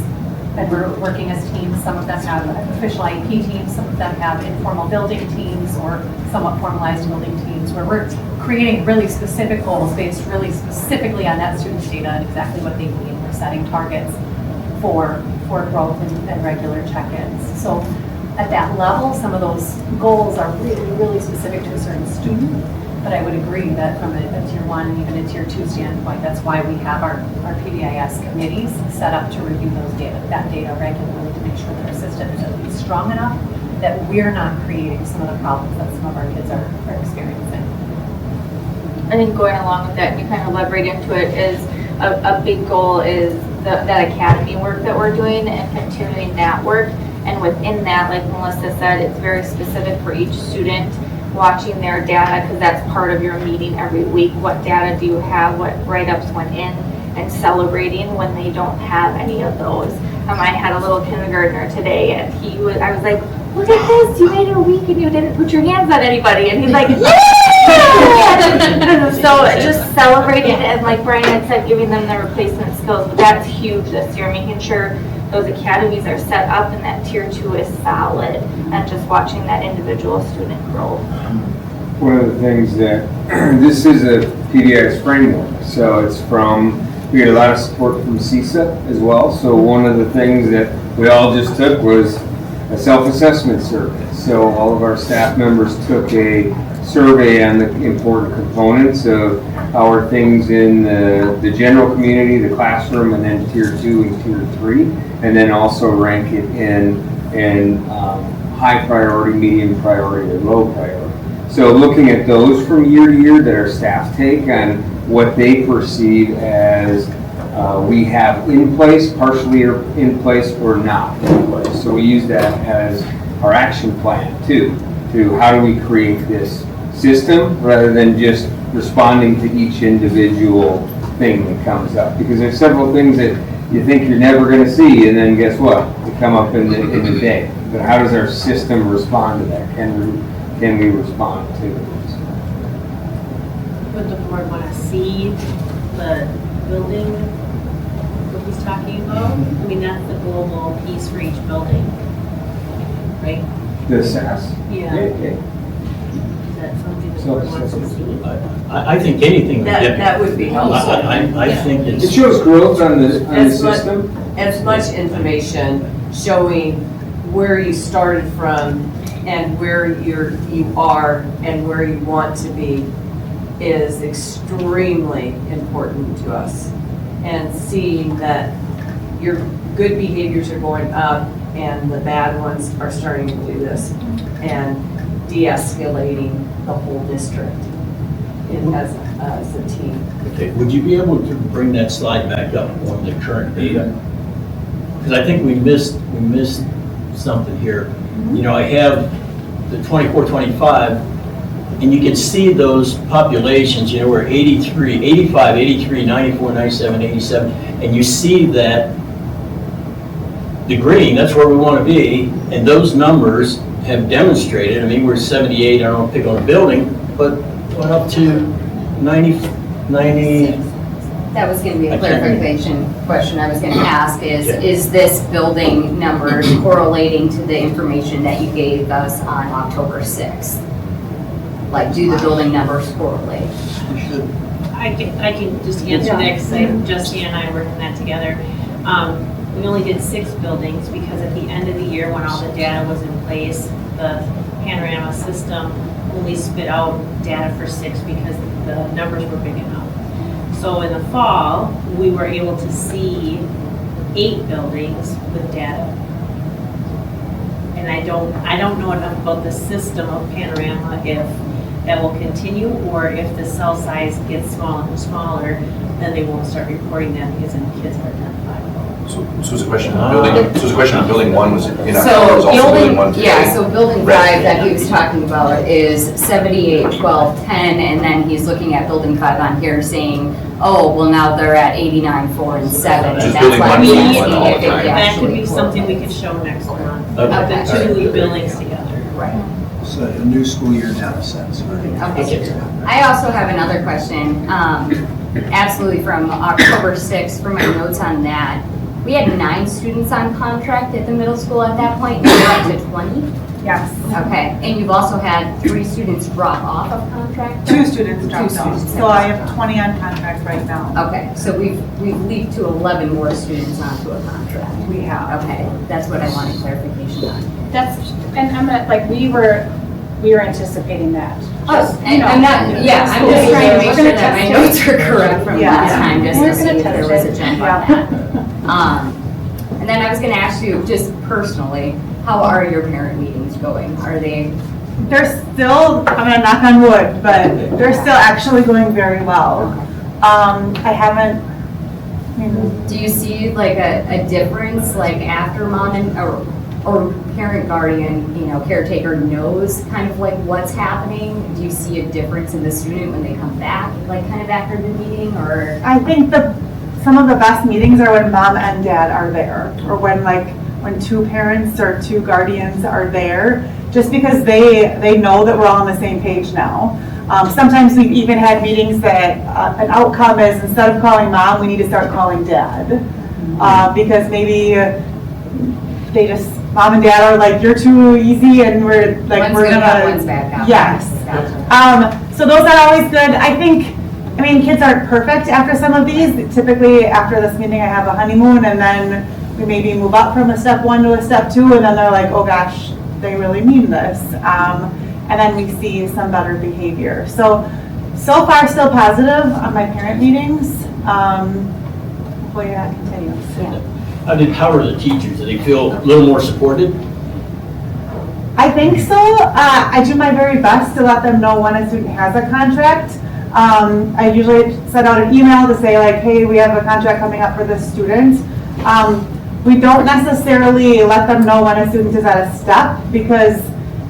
And we're working as teams. Some of them have official IEP teams, some of them have informal building teams or somewhat formalized building teams where we're creating really specific goals based really specifically on that student's data and exactly what they need. We're setting targets for growth and regular check-ins. So at that level, some of those goals are really, really specific to a certain student. But I would agree that from a tier 1 and even a tier 2 standpoint, that's why we have our PBIS committees set up to review that data regularly to make sure that our system is at least strong enough that we're not creating some of the problems that some of our kids are experiencing. I think going along with that, you kind of led right into it, is a big goal is that academy work that we're doing and continuing that work. And within that, like Melissa said, it's very specific for each student, watching their data, because that's part of your meeting every week. What data do you have? What write-ups went in? And celebrating when they don't have any of those. I had a little kindergartner today, and I was like, look at this, you made it a week and you didn't put your hands on anybody. And he's like, yeah! So just celebrating, and like Brian had said, giving them the replacement skills. But that's huge this year, making sure those academies are set up and that tier 2 is solid, and just watching that individual student grow. One of the things that, this is a PBI's framework, so it's from, we get a lot of support from CISA as well, so one of the things that we all just took was a self-assessment survey. So all of our staff members took a survey on the important components of how are things in the general community, the classroom, and then tier 2 and tier 3, and then also rank it in high priority, medium priority, or low priority. So looking at those from year to year that our staff take on what they perceive as we have in place, partially in place, or not in place. So we use that as our action plan too, to how do we create this system rather than just responding to each individual thing that comes up. Because there's several things that you think you're never going to see, and then guess what? They come up in the day. But how does our system respond to that? Can we respond to it? Would the board want to see the building that he's talking about? I mean, that's the global piece for each building, right? The SAS? Yeah. Is that something the board wants to see? I think anything. That would be helpful. I think it's. It shows growth on the As much- system. As much information showing where you started from and where you are and where you want to be is extremely important to us. And seeing that your good behaviors are going up and the bad ones are starting to do this, and de-escalating the whole district as a team. Okay, would you be able to bring that slide back up on the current data? Because I think we missed something here. You know, I have the 24-25, and you can see those populations, you know, we're 83, 85, 83, 94, 97, 87, and you see that the green, that's where we want to be, and those numbers have demonstrated, I mean, we're 78, I don't want to pick on a building, but went up to 90. That was going to be I a can't clarification question I was going to ask Yeah. is this building numbers correlating to the information that you gave us on October 6th? Like, do the building numbers correlate? I can just answer that because Justin and I are working that together. We only did 6 buildings because at the end of the year, when all the data was in place, the panorama system only spit out data for 6 because the numbers were big enough. So in the fall, we were able to see 8 buildings with data. And I don't know enough about the system of panorama, if that will continue, or if the cell size gets smaller and smaller, then they won't start reporting that because then kids are identifiable. So was the question on building one was in October, was So also building building, one today? yeah, so building 5 that he was talking about is 78, 12, 10, and then he's looking at building 5 on here saying, oh, well, now they're at 89, 4, and 7. Just And building that's why one, I'm building asking one all if the it time. That could be actually something we correlates. could show next month, Okay. the 2 buildings together. Right. So a new school year data set. Okay. I also have another question. Absolutely, from October 6th, from my notes on that, we had 9 students on contract at the middle school at that point, now we're up to 20? Yes. Okay, and you've also had 3 students drop off of contract? 2 students dropped off, students. so I have 20 on contract right now. Okay, so we've leaped to 11 more students onto a contract. We have. Okay, that's what I wanted clarification on. That's, and I'm not, like, we were anticipating that. Oh, and I'm not, yeah, I'm just trying to make sure that my notes are correct from last time, just to see if there was a jump on that. And then I was gonna ask you, just personally, how are your parent meetings going? Are they? They're still, I'm gonna knock on wood, but they're still actually going very well. I haven't, Do you see like a difference, like after mom and, or parent guardian, you know, caretaker knows kind of like what's happening? Do you see a difference in the student when they come back, like kind of after the meeting, or? I think some of the best meetings are when mom and dad are there, or when 2 parents or 2 guardians are there, just because they know that we're all on the same page now. Sometimes we've even had meetings that an outcome is, instead of calling mom, we need to start calling dad. Because maybe they just, mom and dad are like, you're too easy and we're like, One's we're good, gonna. one's bad now. Yes. Gotcha. So those are always good. I mean, kids aren't perfect after some of these. Typically, after this meeting, I have a honeymoon, and then we maybe move up from a step 1 to a step 2, and then they're like, oh gosh, they really mean this. And then we see some better behavior. So far, still positive on my parent meetings. Hopefully that continues. Yeah. How are the teachers? Do they feel a little more supported? I think so. I do my very best to let them know when a student has a contract. I usually send out an email to say like, hey, we have a contract coming up for this student. We don't necessarily let them know when a student is at a step, because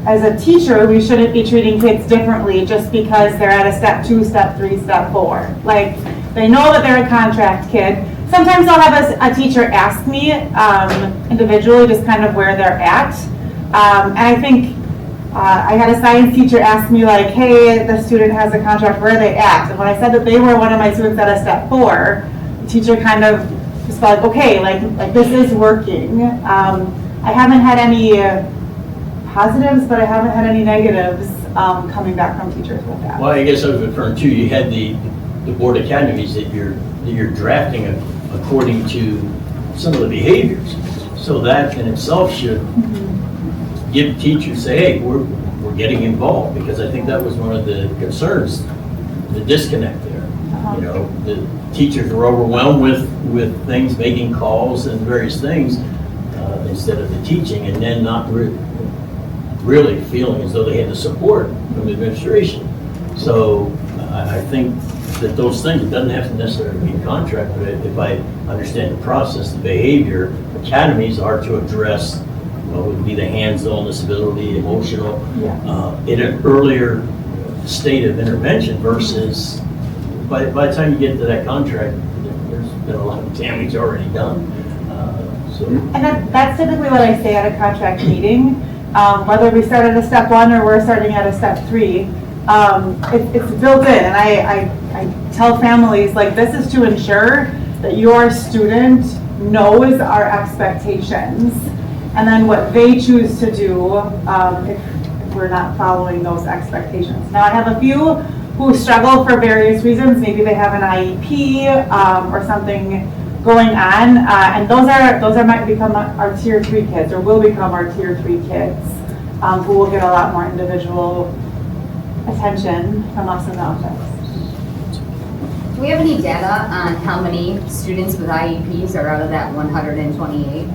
as a teacher, we shouldn't be treating kids differently just because they're at a step 2, step 3, step 4. Like, they know that they're a contract kid. Sometimes I'll have a teacher ask me individually just kind of where they're at. And I think I had a science teacher ask me like, hey, the student has a contract, where are they at? And when I said that they were one of my students at a step 4, the teacher kind of just felt like, okay, like this is working. I haven't had any positives, but I haven't had any negatives coming back from teachers with that. Well, I guess I was referring to, you had the board academies that you're drafting according to some of the behaviors. So that in itself should give teachers, say, hey, we're getting involved, because I think that was one of the concerns, the disconnect there. You know, the teachers are overwhelmed with things, making calls and various things instead of the teaching, and then not really feeling as though they had the support from the administration. So I think that those things, it doesn't have to necessarily be a contract, but if I understand the process, the behavior, academies are to address what would be the hands-on disability, emotional, in an earlier state of intervention versus by the time you get to that contract, there's been a lot of damage already done. And that's typically what I say at a contract meeting. Whether we start at a step 1 or we're starting at a step 3, it's built in. And I tell families, like, this is to ensure that your student knows our expectations, and then what they choose to do if we're not following those expectations. Now, I have a few who struggle for various reasons. Maybe they have an IEP or something going on, and those might become our tier 3 kids, or will become our tier 3 kids, who will get a lot more individual attention from us in the office. Do we have any data on how many students with IEPs are out of that 128?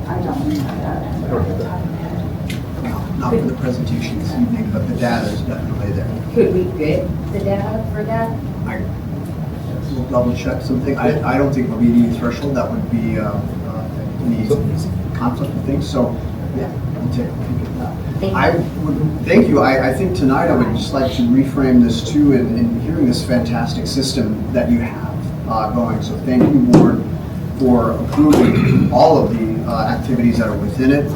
I don't know that. Not for the presentation this evening, but the data is definitely there. Could we get the data for that? We'll double check something. I don't think we'll meet any threshold. That would be any conflict of things. So, yeah, we'll take a peek at that. Thank you. I think tonight I would just like to reframe this too, in hearing this fantastic system that you have going. So thank you, board, for approving all of the activities that are within it.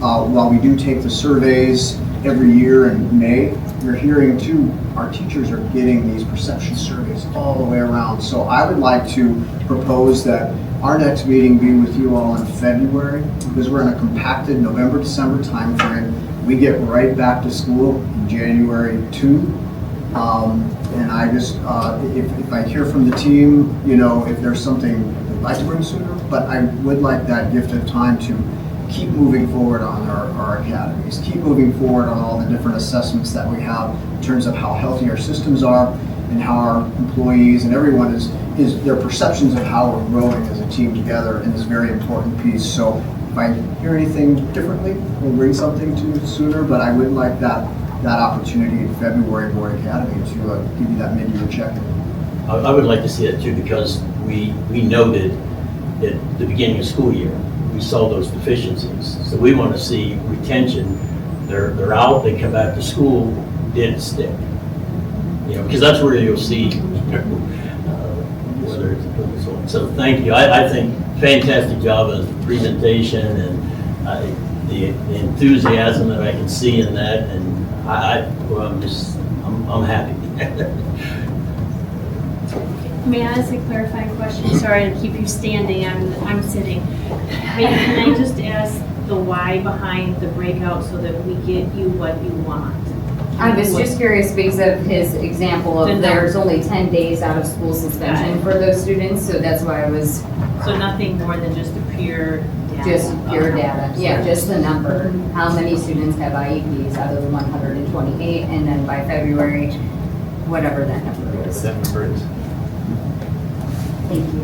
While we do take the surveys every year in May, you're hearing too, our teachers are getting these perception surveys all the way around. So I would like to propose that our next meeting be with you all in February, because we're in a compacted November-December timeframe. We get right back to school in January 2. And I just, if I hear from the team, you know, if there's something they'd like to bring sooner, but I would like that gift of time to keep moving forward on our academies, keep moving forward on all the different assessments that we have in terms of how healthy our systems are and how our employees and everyone is their perceptions of how we're growing as a team together in this very important piece. So if I hear anything differently, we'll bring something to you sooner, but I would like that opportunity in February Board Academy to give you that mid-year check-in. I would like to see that too, because we noted at the beginning of school year, we saw those deficiencies. So we want to see retention. They're out, they come back to school, did it stick? You know, because that's where you'll see, whether it's, so thank you. I think fantastic job of presentation and the enthusiasm that I can see in that, and I'm happy. May I ask a clarifying question? Sorry to keep you standing, I'm sitting. Maybe can I just ask the why behind the breakout so that we get you what you want? I was just curious because of his example of there's only 10 days out of school suspension for those students, so that's why I was. So nothing more than just the pure data? Just pure data, yeah, just the number. How many students have IEPs out of the 128, and then by February, whatever that number is. That number is. Thank you.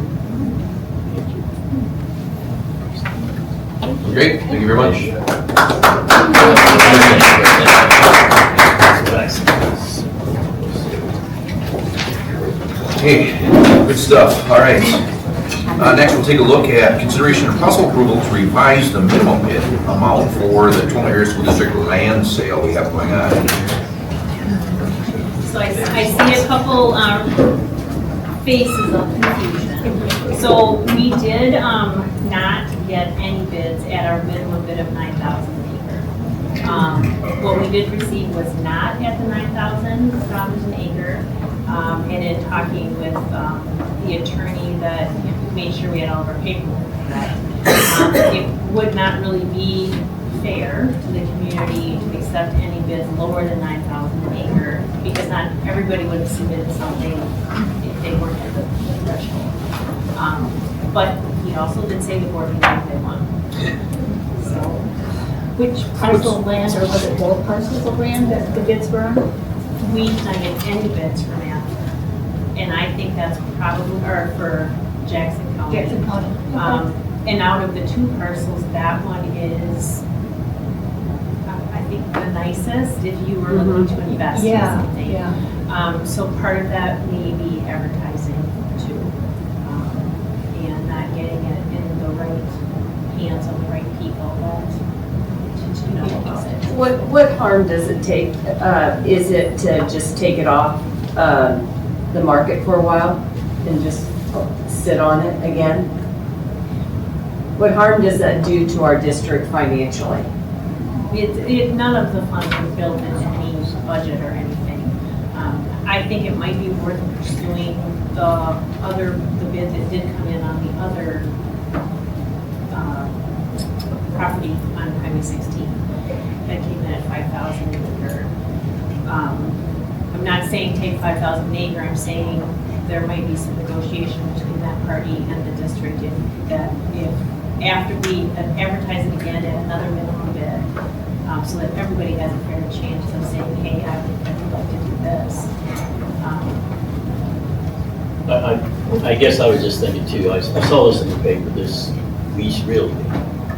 Great, thank you very much. Okay, good stuff, all right. Next, we'll take a look at consideration of possible approval to revise the minimum bid amount for the Tomah Area School District land sale we have going on. So I see a couple faces of confusion. So we did not get any bids at our minimum bid of 9,000 an acre. What we did receive was not at the $9,000 an acre. And in talking with the attorney that made sure we had all of our paperwork correct, it would not really be fair to the community to accept any bids lower than 9,000 an acre, because not everybody would have submitted something if they weren't at the threshold. But he also did say the board can do what they want. So, Which parcel of land, or was it both parcels of land that the bids were on? We did not get any bids from that. And I think that's probably, or for Jackson County. Jackson County. And out of the two parcels, that one is, I think, the nicest if you were looking to invest in something. Yeah. So part of that may be advertising too. And not getting it in the right hands of the right people that know about it. What harm does it take? Is it to just take it off the market for a while and just sit on it again? What harm does that do to our district financially? None of the funds were built into any budget or anything. I think it might be worth pursuing the bid that did come in on the other property on Highway 16. That came in at 5,000 an acre. I'm not saying take 5,000 an acre, I'm saying there might be some negotiation between that party and the district if after we advertise it again at another minimum bid, so that everybody has a fair chance of saying, hey, I would like to do this. I guess I was just thinking too, I saw this in the paper, this lease realty.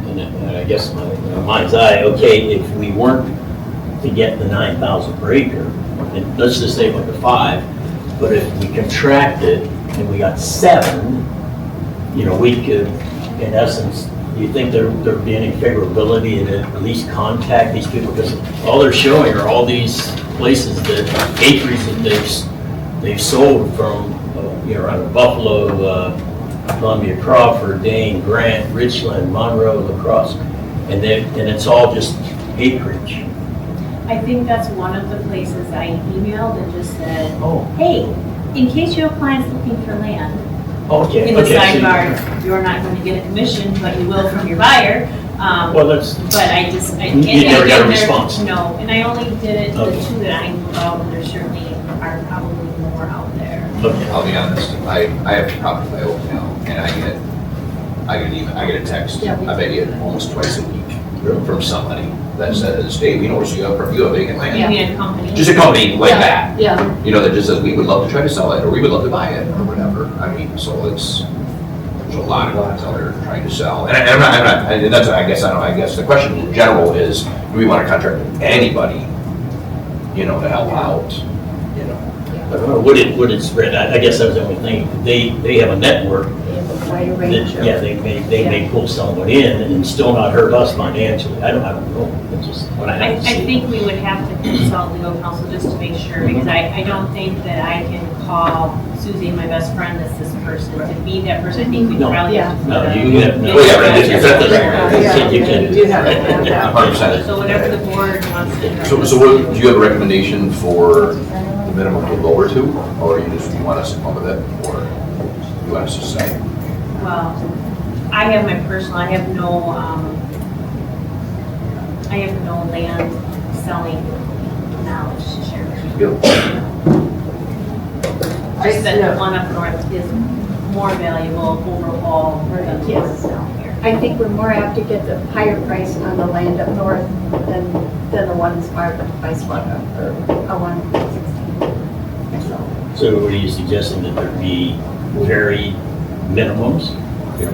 And I guess in my mind's eye, okay, if we weren't to get the 9,000 per acre, and let's just say like a 5, but if we contracted and we got 7, we could, in essence, do you think there'd be any favorability to at least contact these people? Because all they're showing are all these places that, acres that they've sold from, around Buffalo, Columbia, Crawford, Dane, Grant, Richland, Monroe, La Crosse, and it's all just acreage. I think that's one of the places I emailed and just said, Oh. hey, in case you have clients looking for land, Okay. in the okay, sidebar, you're not going to get a commission, but you will from your buyer. Well, that's. But I just, You never got a response. No, and I only did it, the Okay. 2 that I knew about, and there certainly are probably more out there. Okay. I'll be honest, I have a problem with my old now, and I get a text, I bet you almost twice a week from somebody that says, Dave, we noticed you have vacant land. You mean a company? Just a company like that. Yeah. That just says, we would love to try to sell it, or we would love to buy it, or whatever. I mean, so there's a lot of guys out there trying to sell. And I'm not, and that's, I guess the question in general is, do we want to contract with anybody, to help out, Would it spread? I guess that was the only thing. They have a network. Wider range. Yeah, they may pull someone in and still not hurt us financially. I don't know. It's just what I I have to see. think we would have to consult legal counsel just to make sure, because I don't think that I can call Susie, my best friend, that's this person, to be that person. I think we No. probably have to. No, put a- you have no. Well, yeah, but if that doesn't- You can. You do have to have that. 100%. So whatever the board wants to. So do you have a recommendation for the minimum to lower to, or you want us to come up with it, or you want us to say? Well, I have my personal, I have no land selling knowledge to share with you. Just that the one up north is more valuable overall than the one down here. I think we're more apt to get the higher price on the land up north than the one inspired by Swaga or a 116. So what are you suggesting, that there be very minimums,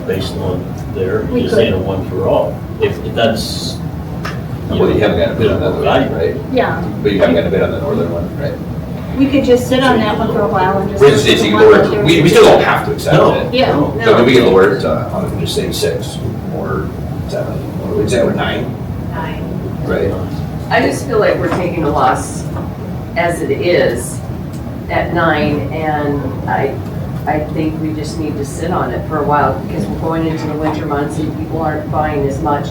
based on there, We just saying a one for all? If that's. Well, you haven't got a bid on that one, right? Yeah, But you haven't got a bid on the northern one, right? we could just sit on that one for a while and just. We just, you can lower it, we still don't have to accept No. it. Yeah, No. So we can lower it to, how much, just say 6 or 7, or is that, or 9, 9. right? I just feel like we're taking a loss as it is at 9, and I think we just need to sit on it for a while, because we're going into the winter months and people aren't buying as much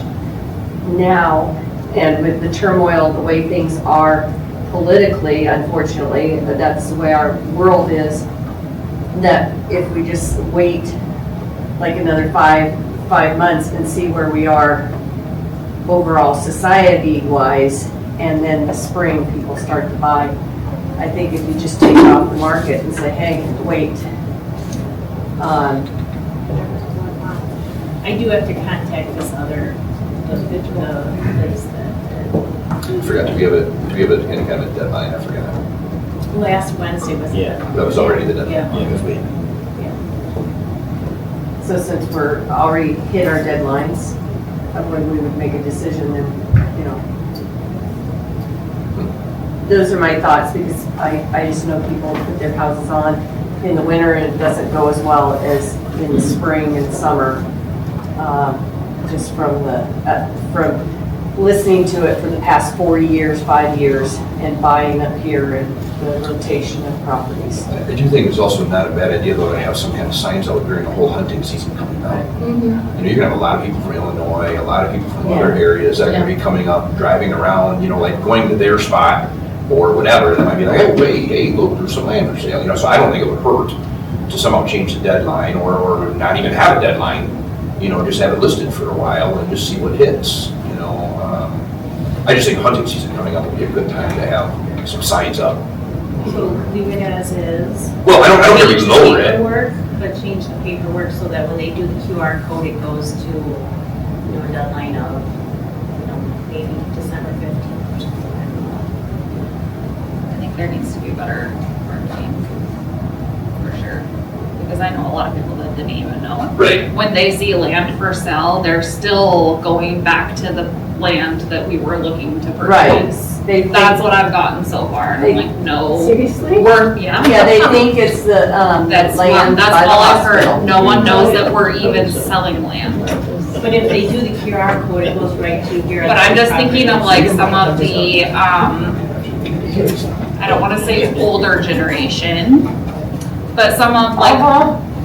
now, and with the turmoil, the way things are politically, unfortunately, that's the way our world is, that if we just wait like another five months and see where we are overall society-wise, and then the spring people start to buy. I think if you just take it off the market and say, hey, wait. I do have to contact this other, the place that, I forgot, do we have any kind of deadline, I forgot. last Wednesday was. Yeah. That was already the deadline. Yeah. Yeah, because we, So since we're already hit our deadlines of when we would make a decision, then, those are my thoughts, because I just know people put their houses on in the winter and it doesn't go as well as in the spring and summer. Just from from listening to it for the past 4 years, 5 years, and buying up here and the rotation of properties. I do think it's also not a bad idea, though, to have some kind of signs out during the whole hunting season coming up. You're gonna have a lot of people from Illinois, a lot of people from other areas that are gonna be coming up, driving around, like going to their spot or whatever, and they might be like, oh, wait, hey, look, there's some land for sale, so I don't think it would hurt to somehow change the deadline, or not even have a deadline, just have it listed for a while and just see what hits, I just think hunting season coming up would be a good time to have some signs up. So leave it as is. Well, I don't think we Change the lower it. paperwork, but change the paperwork so that when they do the QR code, it goes to, a deadline of, maybe December 15th or something. I don't know. I think there needs to be better marketing, for sure. Because I know a lot of people that didn't even know. Right. When they see land for sale, they're still going back to the land that we were looking to purchase. Right. That's what I've gotten so far, and I'm like, no. Seriously? Yeah. Yeah, they think it's the That's land by that's the all I've hospital. heard. No one knows that we're even selling land. But if they do the QR code, it goes right to your. But I'm just thinking of like some of the, I don't want to say older generation, but some of like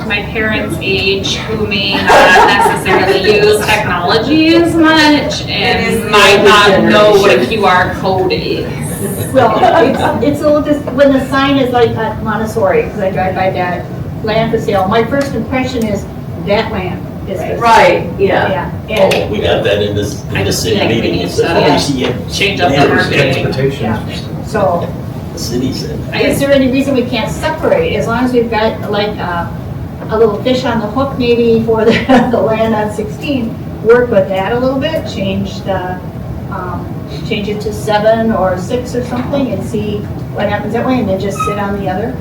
my parents' age who may not necessarily use technology as much and might not know what a QR code is. Well, it's a little, when the sign is like at Montessori, because I drive by that, land for sale, my first impression is that land is for sale. Right, yeah. Yeah. oh, we have that in this city think we meeting. need It's to, the change up the marketing. So, The city said. is there any reason we can't separate, as long as we've got like a little fish on the hook maybe for the land on 16, work with that a little bit, change it to 7 or 6 or something and see what happens that way, and then just sit on the other?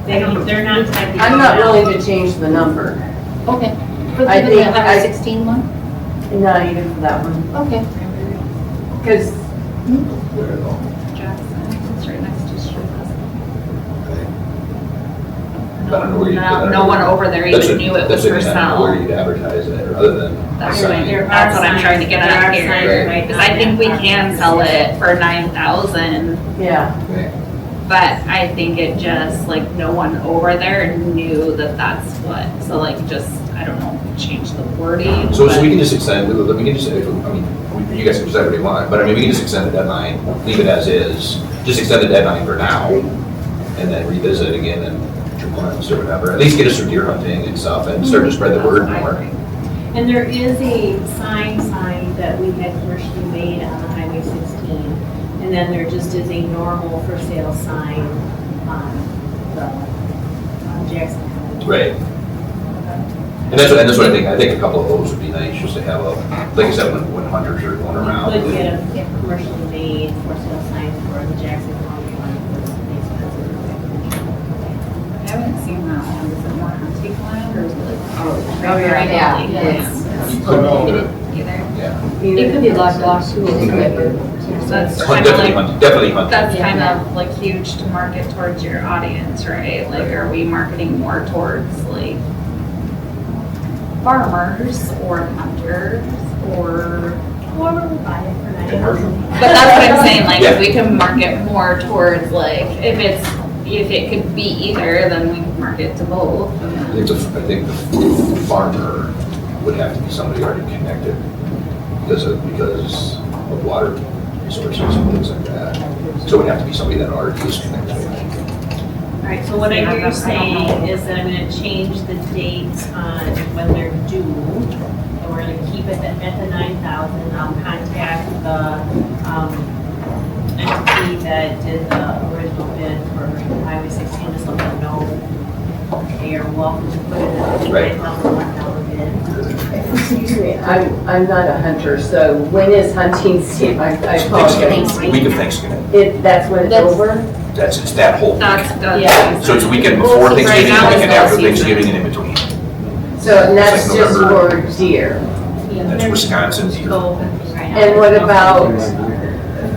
They're not typing. I'm not willing to change the number. Okay. For I the think 116 one? Not even for that one. Okay. Because Jackson, it's right next to Street. I don't know where you. No one over there even knew it was for Where sale. you'd advertise it, or other than. That's sign. that's what I'm trying to get at here. Right. Because I think we can sell it for 9,000, yeah. Okay. but I think it just, like, no one over there knew that that's what, so like, just, I don't know, change the wording. So but- we can just extend, you guys can decide what you want, but we can just extend the deadline, leave it as is, just extend the deadline for now, and then revisit again in 2 months or whatever. At least get us through deer hunting and stuff and start to spread the word more. And there is a sign that we had commercially made on the Highway 16. And then there just is a normal for sale sign on the Jackson County. Right. And that's what I think a couple of those would be nice, just to have a, like I said, when hunters are going around. You could get a commercially made for sale sign for the Jackson County one. I haven't seen that one. Is it more hunting land or is it like? Oh, yeah. Yeah. It could be locked too. That's Hunt, kind of definitely like, hunt, definitely hunt. that's kind of like huge to market towards your audience, right? Like, are we marketing more towards like farmers or hunters or? Whoever will buy it for $9. But that's what I'm saying, like, Yeah. if we can market more towards like, if it could be either, then we can market to both. I think the farmer would have to be somebody already connected because of water resources and things like that. So it would have to be somebody that already is connected. All right, so what I hear you saying is that I'm gonna change the dates on when they're due, and we're gonna keep it at the 9,000. I'll contact the entity that did the original bid for Highway 16, just let them know they are welcome to put it at the Right. $9,001 bid. Excuse me, I'm not a hunter, so when is hunting season? I apologize. Week of Thanksgiving. That's when it's over? It's that whole That's week. good. Yeah. So it's a weekend before Right Thanksgiving, now and a is weekend low after season. Thanksgiving, and in between. So, and that's It's like just November. for deer? That's Wisconsin deer. And what about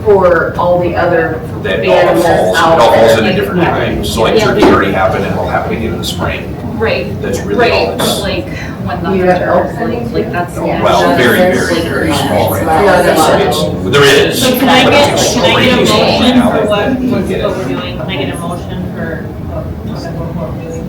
for all the other That animals all out falls there? in a different time. So like turkey already happened and will happen again in the spring. Right. That's really all Right, it's. but like when the You have elk hunters, like that's. Well, very small right now. Not that It's- There is. So can I but get, it's can I get a extremely small right motion now. for what You get it. we're doing? Can I get a motion for what we're doing?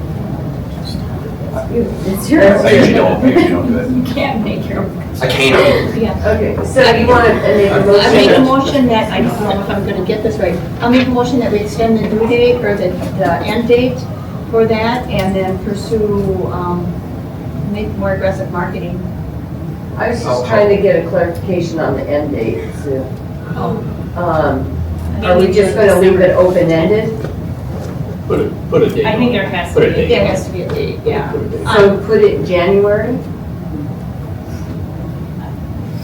It's your. I usually don't do it. You can't make your. I can't. Yeah. Okay, so you want to make a motion? I make a motion that, I don't know if I'm gonna get this right, I'll make a motion that we extend the due date or the end date for that and then pursue, make more aggressive marketing. I was just trying to get a clarification on the end date, Sue. Are we just gonna leave it open-ended? Put a date I on think it. there has to Put a be. date. There has to be a date, yeah. So put it in January?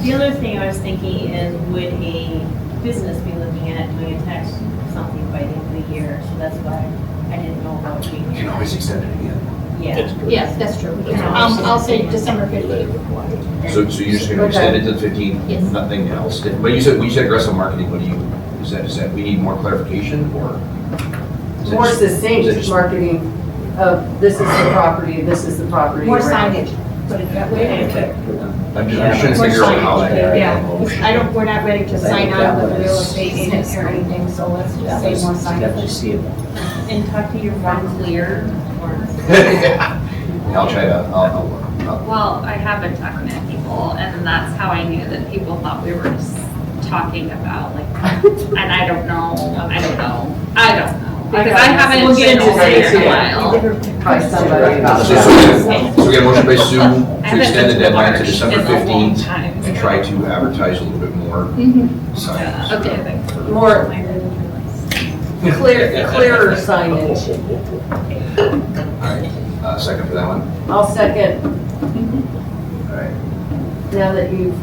The other thing I was thinking is, would a business be looking at doing a tax something by the end of the year? So that's why I didn't know about You being. can always extend it again. Yeah. Yes, that's true. I'll say December 15th. So you're just gonna extend it to the 15th, Yes. nothing else? But you said, when you said aggressive marketing, what do you, is that, we need more clarification or? is it More just- is it succinct just- marketing of this is the property, this is the property. More around. signage, put it that way. Okay. I'm just trying to figure out how that. Yeah, we're not ready to sign on with the real estate agents or anything, so let's just say more signage. And talk to your friend Clear or. I'll try to, I'll Well, I have been talking to people and that's how I knew that people thought we were just talking about like, and I don't know. Because I haven't been over there in a while. By somebody about So that. we get a motion by Sue I to haven't extend the been to deadline to March December in a long 15th time. and try to advertise a little bit more. Signs. Okay. More clearer signage. All right, second for that one. I'll second, All right. now that we've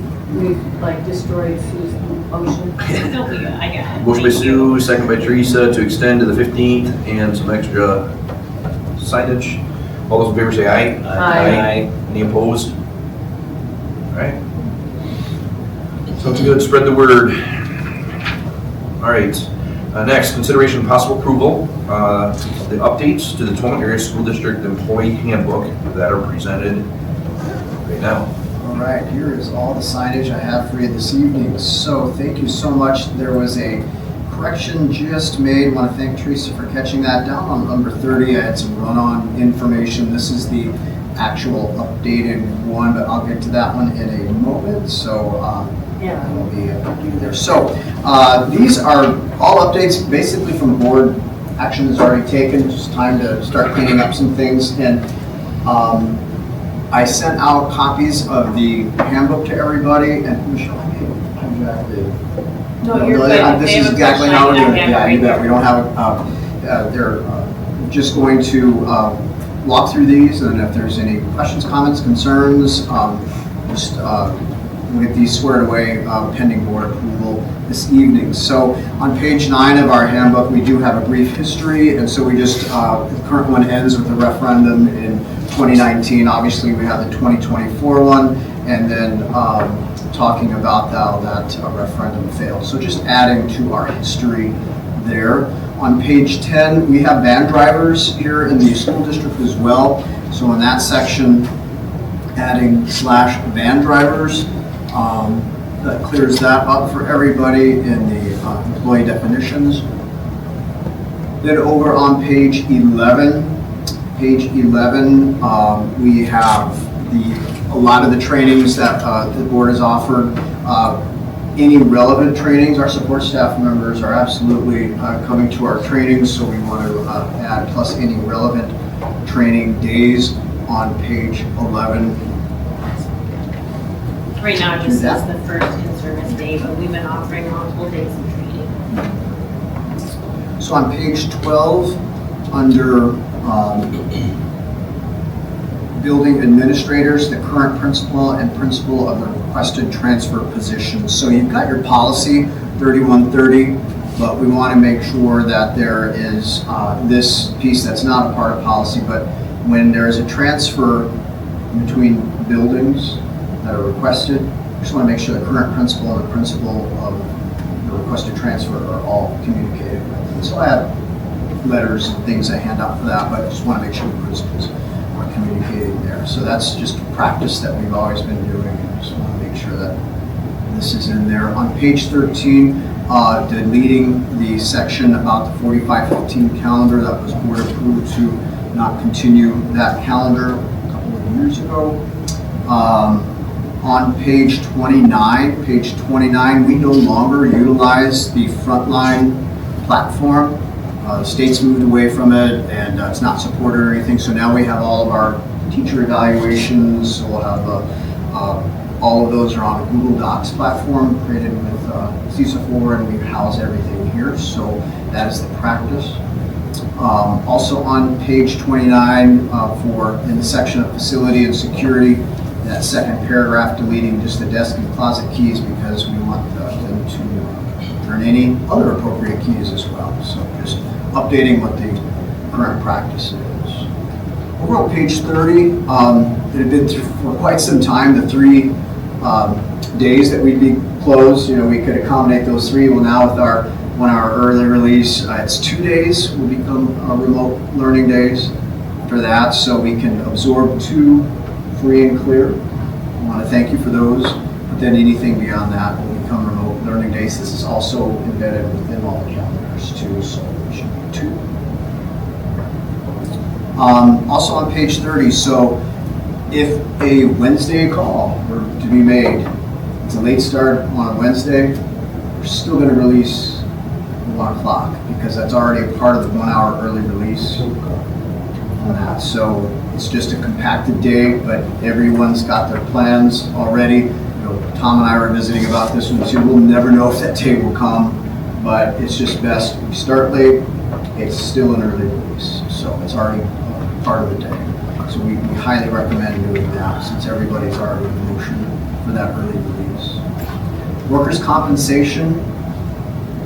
like destroyed Sue's motion. Still be good, I got it. Motion by Sue, second by Teresa to extend to the 15th and some extra signage. All those in favor say aye. Aye. Any opposed? All right. Sounds good, spread the word. All right, next, consideration and possible approval of the updates to the Tomah Area School District Employee Handbook that are presented right now. All right, here is all the signage I have for you this evening. So thank you so much. There was a correction just made. I want to thank Teresa for catching that down on number 30. I had some run-on information. This is the actual updated one, but I'll get to that one in a moment. So I will be there. So these are all updates basically from board action is already taken, just time to start cleaning up some things. And I sent out copies of the handbook to everybody, and Michelle, I gave exactly. No, you're good. This They is have a exactly question, how we're I doing it. have Yeah, it you right bet. We don't have, they're just going to walk through these, and if there's any questions, comments, concerns, just we'll get these squared away pending board approval this evening. So on page 9 of our handbook, we do have a brief history, and so we just, the current one ends with a referendum in 2019. Obviously, we have the 2024 one, and then talking about how that referendum failed. So just adding to our history there. On page 10, we have van drivers here in the school district as well. So in that section, adding /van drivers. That clears that up for everybody in the employee definitions. Then over on page 11, we have a lot of the trainings that the board has offered. Any relevant trainings, our support staff members are absolutely coming to our trainings, so we want to add plus any relevant training days on page 11. Right now, it just says the first in-service day, but we've been offering multiple days of training. So on page 12, under building administrators, the current principal and principal of the requested transfer positions. So you've got your policy 3130, but we want to make sure that there is this piece that's not a part of policy, but when there is a transfer between buildings that are requested, we just want to make sure the current principal and the principal of the requested transfer are all communicated with. And so I have letters and things I hand out for that, but I just want to make sure the principals are communicating there. So that's just practice that we've always been doing. I just want to make sure that this is in there. On page 13, deleting the section about the 4515 calendar that was board approved to not continue that calendar a couple of years ago. On page 29, we no longer utilize the Frontline platform. The state's moved away from it, and it's not supported or anything, so now we have all of our teacher evaluations. We'll have all of those are on a Google Docs platform created with CISA4, and we house everything here, so that is the practice. Also on page 29, in the section of facility and security, that second paragraph, deleting just the desk and closet keys because we want them to turn any other appropriate keys as well. So just updating what the current practice is. Over on page 30, it had been for quite some time, the 3 days that we'd be closed, we could accommodate those 3. Well, now with our 1-hour early release, it's 2 days will become remote learning days for that, so we can absorb 2 free and clear. I want to thank you for those, but then anything beyond that will become remote learning days. This is also embedded within all the calendars too, so it should be 2. Also on page 30, so if a Wednesday call were to be made, it's a late start on a Wednesday, we're still going to release at 1 o'clock because that's already a part of the 1-hour early release on that. So it's just a compacted day, but everyone's got their plans already. Tom and I were visiting about this one too. We'll never know if that day will come, but it's just best if we start late, it's still an early release. So it's already part of the day. So we highly recommend doing that since everybody's already in motion for that early release. Workers' compensation,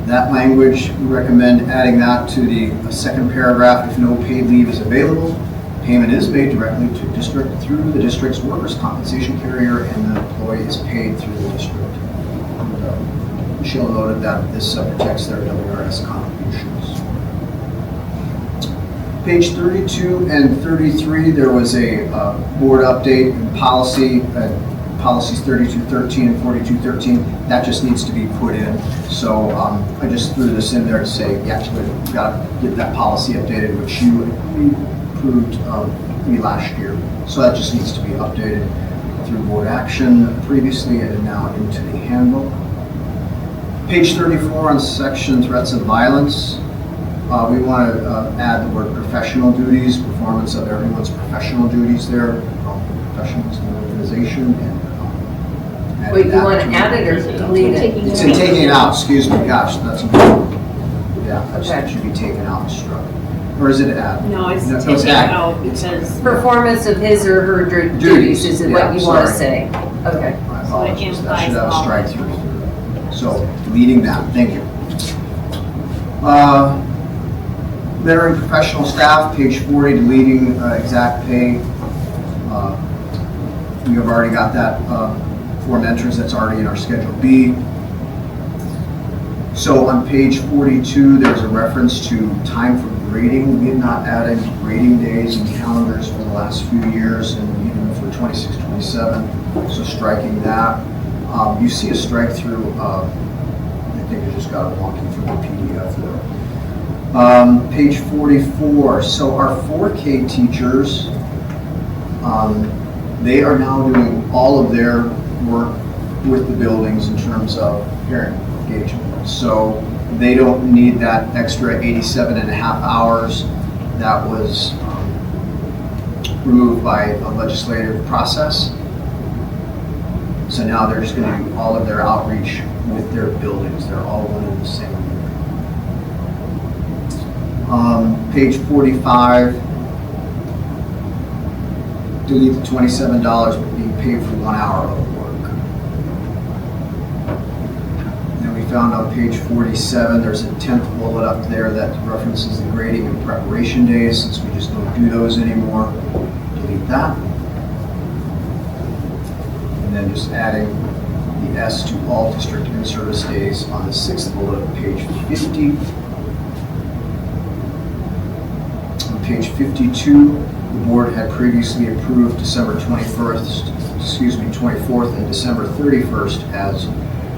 that language, we recommend adding that to the second paragraph. If no paid leave is available, payment is made directly to district through the district's workers' compensation carrier, and the employee is paid through the district. And, Michelle noted that this protects their WRS contributions. Page 32 and 33, there was a board update in policy, policies 3213 and 4213. That just needs to be put in. So I just threw this in there to say, yeah, we've got to get that policy updated, which you approved last year. So that just needs to be updated through board action previously and now into the handbook. Page 34 on section threats of violence. We want to add the word professional duties, performance of everyone's professional duties there, professionals in the organization. And Wait, you want to add it or delete it? It's in taking it out, excuse me, gosh, that's important. Yeah, that should be taken out and struck. Or is it add? No, it's No, taken add. out because Performance of his or her duties is what you want to say. Okay. My So it apologies, that should have a implies strike through. So, deleting that, thank you. Bettering professional staff, page 40, deleting exact pay. We have already got that for mentors, that's already in our Schedule B. So on page 42, there's a reference to time for grading. We had not added grading days and calendars for the last few years, and even for 26, 27, so striking that. You see a strike through, I think I just got it walking through the PDF there. Page 44, so our 4K teachers, they are now doing all of their work with the buildings in terms of parent engagement. So they don't need that extra 87 and a half hours that was removed by a legislative process. So now they're just going to do all of their outreach with their buildings. They're all one and the same. Page 45, delete the $27 but being paid for 1 hour of work. Then we found on page 47, there's a 10th bullet up there that references the grading and preparation days, since we just don't do those anymore. Delete that. And then just adding the S to all district in-service days on the 6th bullet of page 50. On page 52, the board had previously approved December 24th and December 31st as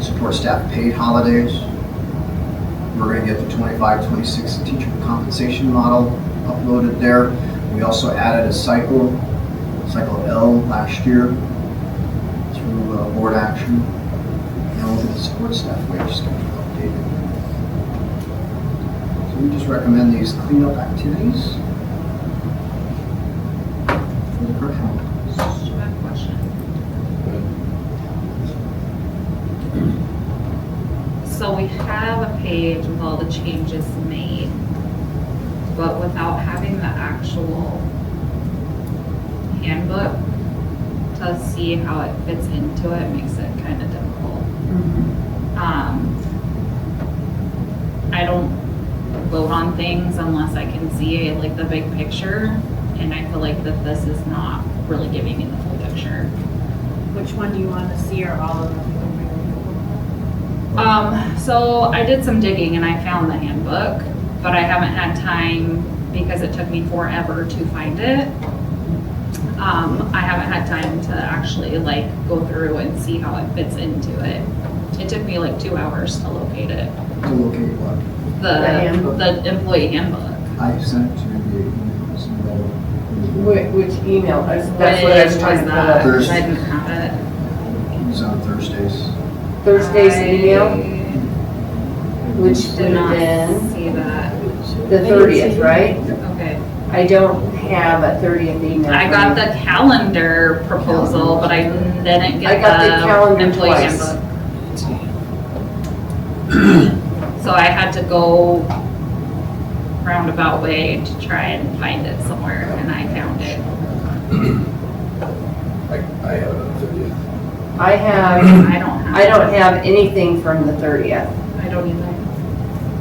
support staff paid holidays. We're going to get the 25-26 teacher compensation model uploaded there. We also added a cycle L last year through board action. And we'll get the support staff wage schedule updated. So we just recommend these cleanup activities. So we have a page with all the changes made, but without having the actual handbook to see how it fits into it makes it kind of difficult. I don't vote on things unless I can see like the big picture, and I feel like that this is not really giving me the full picture. which one do you want to see, or all of them? So I did some digging and I found the handbook, but I haven't had time because it took me forever to find it. I haven't had time to actually like go through and see how it fits into it. It took me like 2 hours to locate it. To locate what? The employee handbook. I sent it to Which email? That's what I was trying to pull up. I didn't have it. It was on Thursdays. Thursday's email, which Did would not have been see that. the 30th, right? Okay. I don't have a 30th email. I got the calendar proposal, but I didn't get I got the calendar employee twice. handbook. So I had to go roundabout way to try and find it somewhere, and I found it. I have it on the 30th. I don't have anything from the 30th. I don't either.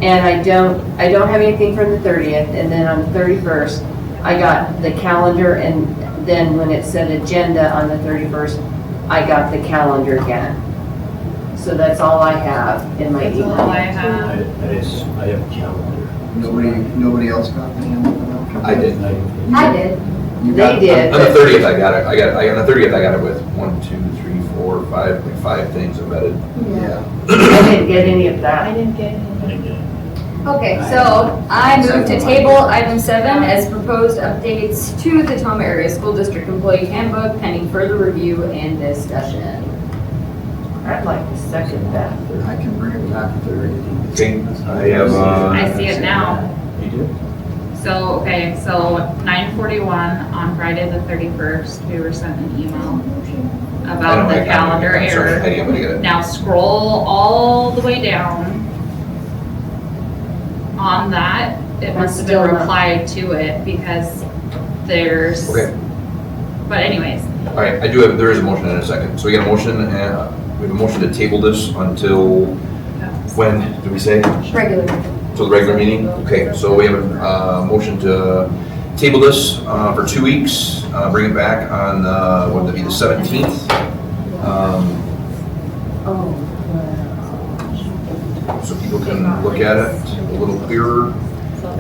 And I don't have anything from the 30th, and then on the 31st, I got the calendar, and then when it said agenda on the 31st, I got the calendar again. So that's all I have in my email. That's all I have. I have a calendar. Nobody else got the handbook? I did. I did. They did. On the 30th, I got it. On the 30th, I got it with 1, 2, 3, 4, 5, like 5 things embedded. Yeah. I didn't get any of that. I didn't get it. Okay, so I move to table item 7 as proposed updates to the Tomah Area School District Employee Handbook pending further review and discussion. I'd like to second that. I can bring it back to 30. Okay, I have, I see it now. You do? So, okay, so 9:41 on Friday the 31st, we were sent an email about the calendar error. Now scroll all the way down. On that, it must have been replied to it because there's, Okay. but anyways. All right, there is a motion in a second. So we got a motion, we have a motion to table this until, when, did we say? Regular. Till the regular meeting? Okay, so we have a motion to table this for 2 weeks, bring it back on, what would that be, the 17th? So people can look at it a little clearer.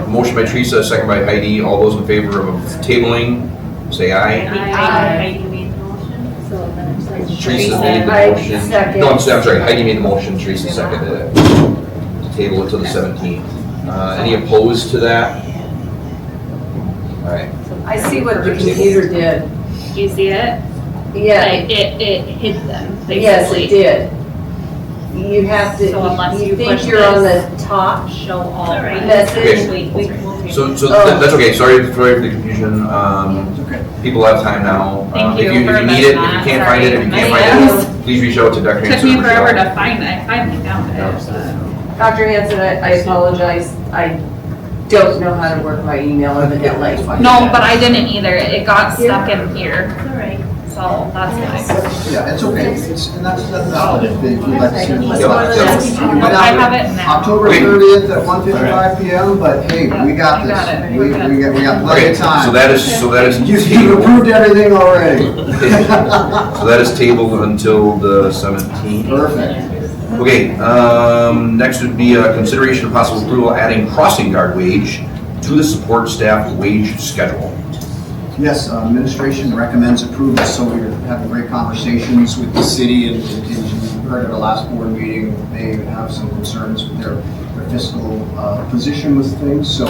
Motion by Teresa, second by Heidi. All those in favor of tabling, say aye. Heidi made the motion, so then it's like. Teresa made the motion. No, I'm sorry, Heidi made the motion, Teresa seconded it. To table it to the 17th. Any opposed to that? All right. I see what the computer did. Do you see it? Yeah. Like, it hid them, basically. Yes, it did. You have to, So unless you think push you're on this, the top Show all. Alright. message. So that's okay. Sorry for the confusion. People have time now. Thank If you you for need it, if you that. can't find it, if you can't Sorry. find it, please reach out to Dr. Took Hanson. me forever to find it, I finally found it. Dr. Hanson, I apologize. I don't know how to work my email evidently. No, but I didn't either, it got stuck in here, All right. so that's nice. Yeah, it's okay. And that's valid if you'd like to see it. I have it now. October 30th at 1:55 p.m., but hey, we got this. I got it. We got plenty Okay, of time. so that is You've approved everything already. So that is tabled until the 17th. Perfect. Okay, next would be a consideration of possible approval adding crossing guard wage to the support staff wage schedule. Yes, administration recommends approval, so we're having great conversations with the city, and as you heard at our last board meeting, they have some concerns with their fiscal position with things, so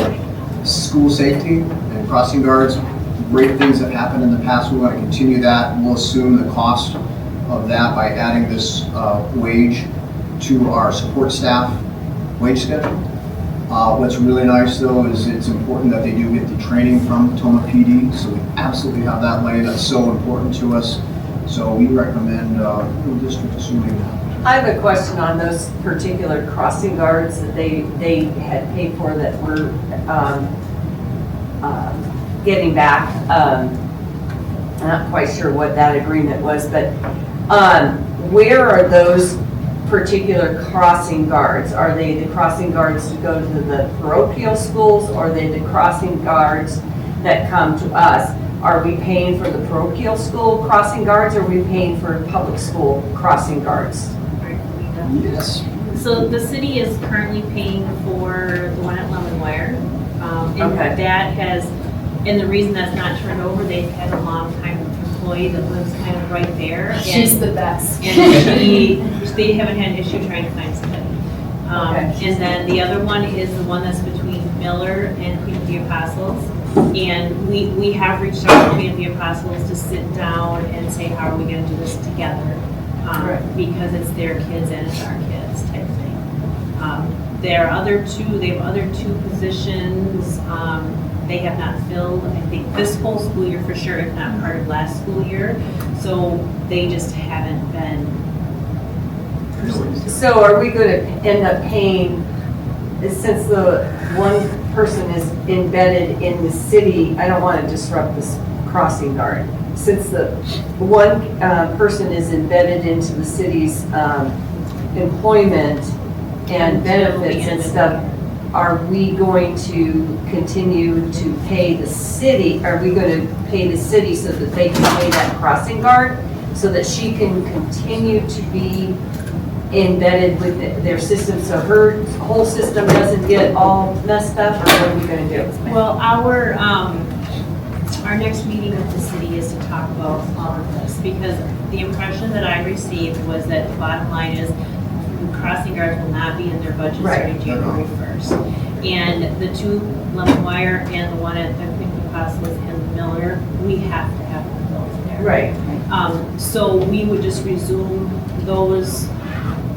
school safety and crossing guards, great things that happened in the past, we want to continue that. We'll assume the cost of that by adding this wage to our support staff wage schedule. What's really nice though is it's important that they do get the training from Tomah PD, so we absolutely have that lane. That's so important to us. So we recommend the district assuming that. I have a question on those particular crossing guards that they had paid for that we're getting back. I'm not quite sure what that agreement was, but where are those particular crossing guards? Are they the crossing guards to go to the parochial schools, or are they the crossing guards that come to us? Are we paying for the parochial school crossing guards, or are we paying for public school crossing guards? Yes. So the city is currently paying for the one at Lemon Wire. And Okay. that has, and the reason that's not turned over, they've had a long time employee that lives kind of right there. She's the best. And they haven't had an issue trying to find somebody. Okay. And then the other one is the one that's between Miller and Queen of the Apostles. And we have reached out to Queen of the Apostles to sit down and say, how are we gonna do this together? Because it's their kids and it's our kids type thing. They have other two positions, they have not filled, I think, this whole school year for sure, if not part of last school year. So they just haven't been. So are we going to end up paying, since the one person is embedded in the city, I don't want to disrupt this crossing guard. Since the one person is embedded into the city's employment and benefits and stuff, are we going to continue to pay the city? Are we going to pay the city so that they can pay that crossing guard, so that she can continue to be embedded with their system, so her whole system doesn't get all messed up, or what are we going to do? Well, our next meeting with the city is to talk about all of this, because the impression that I received was that the bottom line is crossing guards will not be in their budget starting January 1st. And the two, Lemon Wire and the one at the Queen of the Apostles and Miller, we have to have them both there. Right. So we would just resume those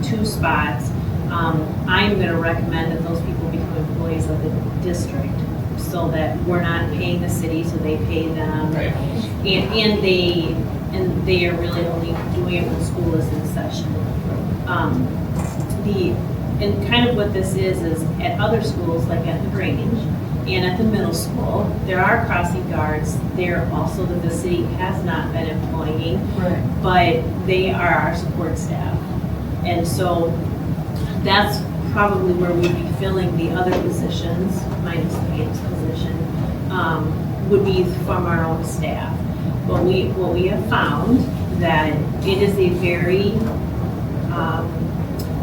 two spots. I'm going to recommend that those people become employees of the district, so that we're not paying the city, so they pay them. Right. And they are really only doing it when school is in session. And kind of what this is at other schools, like at the Grange and at the middle school, there are crossing guards there also that the city has not been employing, but they are our support staff. And so that's probably where we'd be filling the other positions, minus the maintenance position, would be from our own staff. But what we have found that it is a very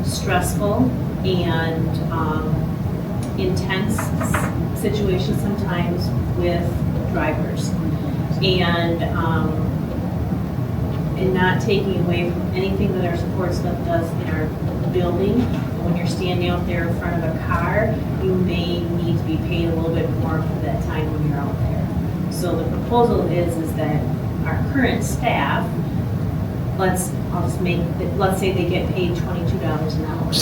stressful and intense situation sometimes with drivers, and not taking away from anything that our support staff does in our building. When you're standing out there in front of a car, you may need to be paid a little bit more for that time when you're out there. So the proposal is that our current staff, let's say they get paid $22 an hour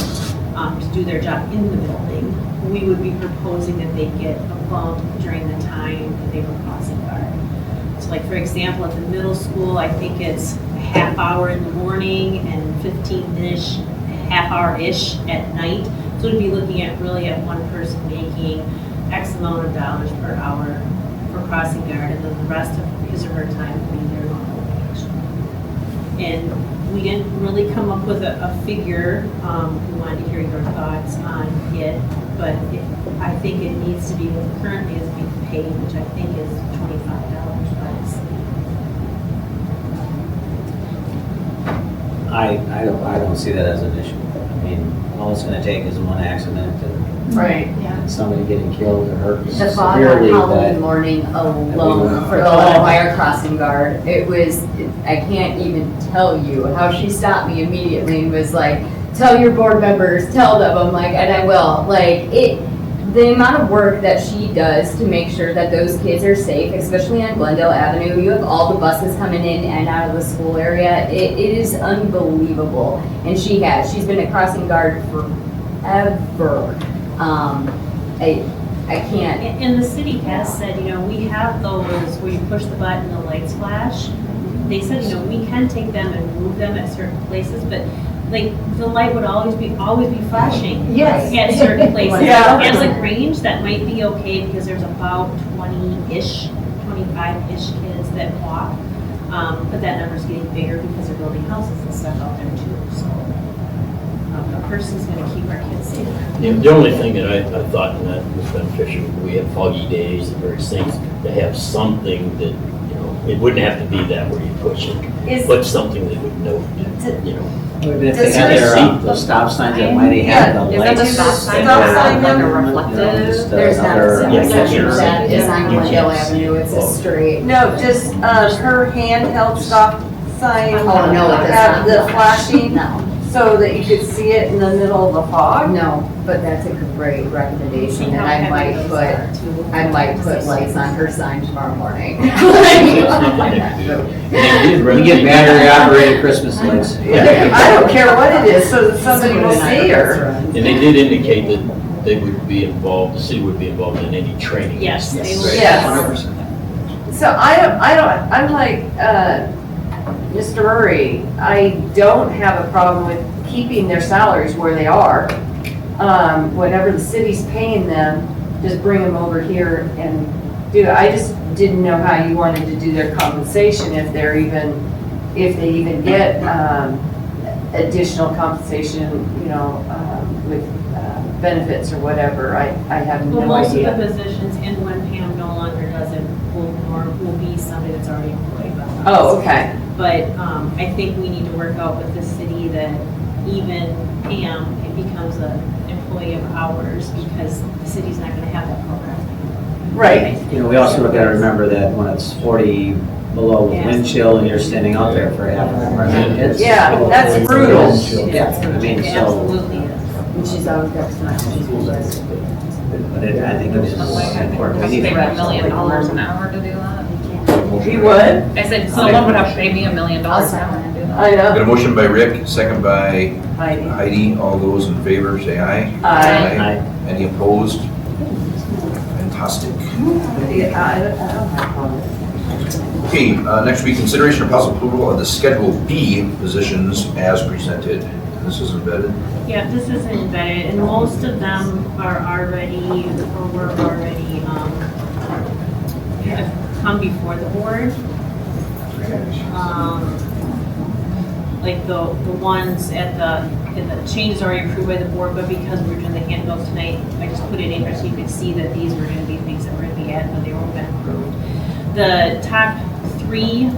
to do their job in the building. We would be proposing that they get a bump during the time that they were crossing guard. So like, for example, at the middle school, I think it's a half hour in the morning and 15-ish, half hour-ish at night. So we'd be looking at really at one person making X amount of dollars per hour for crossing guard, and then the rest of his or her time would be their normal wage. And we didn't really come up with a figure. We wanted to hear your thoughts on it, but I think it needs to be what currently is being paid, which I think is $25 by the city. I don't see that as an issue. I mean, all it's gonna take is one accident and somebody getting killed or hurt The fog on severely. Halloween morning alone for the little wire crossing guard, I can't even tell you how she stopped me immediately and was like, tell your board members, tell them. I'm like, and I will. Like, the amount of work that she does to make sure that those kids are safe, especially on Glendale Avenue, you have all the buses coming in and out of the school area. It is unbelievable. And she's been a crossing guard forever. I can't. And the city has said, we have those where you push the button and the lights flash. They said, we can take them and move them at certain places, but like the light would always be flashing. Yes. At certain places. Yeah. At the Grange, that might be okay because there's about 20-ish, 25-ish kids that walk. But that number's getting bigger because they're building houses and stuff out there too. So a person's going to keep our kids safe. The only thing that I thought in that was beneficial, we have foggy days and various things, to have something that, it wouldn't have to be that where you push it, but something that would note, Even if they had those stop signs that might have the lights. Stop sign like a reflective? There's not a section that is on Glendale Avenue, it's a straight. No, just her handheld stop sign. Oh, no, it does have not. the flashing. No. So that you could see it in the middle of the fog? No, but that's a great recommendation, and I might put lights on her sign tomorrow morning. We get battery operated Christmas lights. I don't care what it is, so that somebody will see her. And they did indicate that they would be involved, the city would be involved in any training. Yes, they will. Yes. So I'm like, Mr. Murray, I don't have a problem with keeping their salaries where they are. Whatever the city's paying them, just bring them over here and do it. I just didn't know how you wanted to do their compensation, if they even get additional compensation, with benefits or whatever. I have Well, no most idea. of the positions, and when Pam no longer does it, will be somebody that's already employed by us. Oh, okay. But I think we need to work out with the city that even Pam, it becomes an employee of ours, because the city's not gonna have that program. Right. We also got to remember that when it's 40 below with wind chill and you're standing out there for half an hour, it's. Yeah, that's brutal. Yeah, I mean, so. Absolutely is. And she's always got so much to do. But I think it is important. We need Pay to me $1 million an hour to do that. You would? I said, someone would have to pay me $1 million an hour to do that. I know. Got a motion by Rick, second by Heidi. Heidi. All those in favor, say aye. Aye. Any opposed? Hostic. Yeah, I don't have a problem. Okay, next will be consideration of possible approval of the Schedule B positions as presented. This is embedded. Yeah, this is embedded, and most of them are already, or were already, have come before the board. Like the ones at the changes already approved by the board, but because we're doing the handbook tonight, I just put it in here so you could see that these were gonna be things that were gonna be added, but they won't been approved. The top three,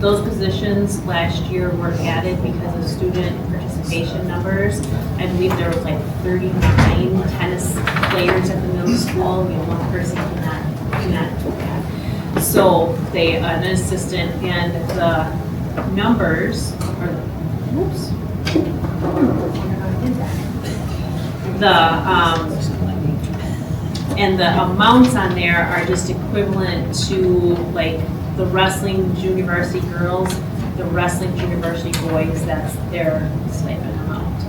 those positions last year were added because of student participation numbers. I believe there was like 39 tennis players at the middle school, one person cannot do that. So they, an assistant, and the numbers, or, whoops. And the amounts on there are just equivalent to like the wrestling junior varsity girls, the wrestling junior varsity boys, that's their stipend amount.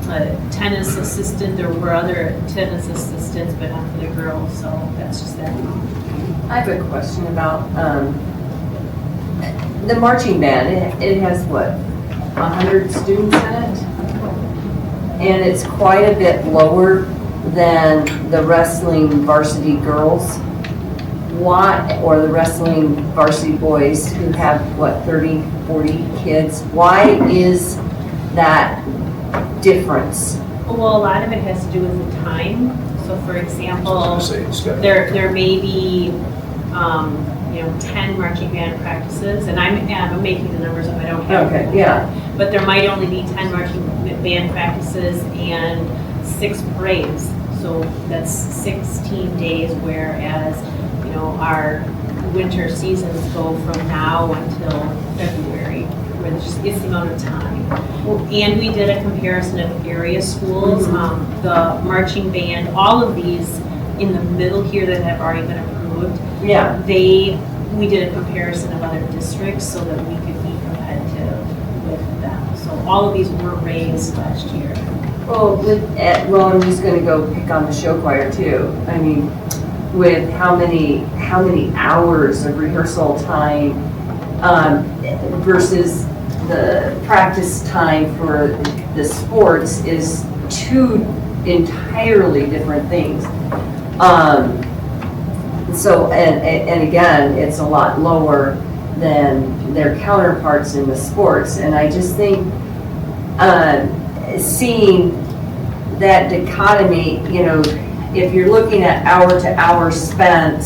A tennis assistant, there were other tennis assistants, but not for the girls, so that's just that amount. I have a question about the marching band. It has what, 100 students in it? And it's quite a bit lower than the wrestling varsity girls. Why, or the wrestling varsity boys who have what, 30, 40 kids? Why is that difference? Well, a lot of it has to do with the time. So for example, there may be 10 marching band practices, and I'm making the numbers up, I don't have them. Okay, yeah. But there might only be 10 marching band practices and 6 parades. So that's 16 days, whereas, our winter seasons go from now until February, where it's the amount of time. And we did a comparison of area schools, the marching band, all of these in the middle here that have already been approved. Yeah. We did a comparison of other districts so that we could be competitive with them. So all of these were raised last year. Well, I'm just gonna go pick on the show choir too. I mean, with how many hours of rehearsal time versus the practice time for the sports is two entirely different things. So, and again, it's a lot lower than their counterparts in the sports. And I just think seeing that dichotomy, if you're looking at hour to hour spent,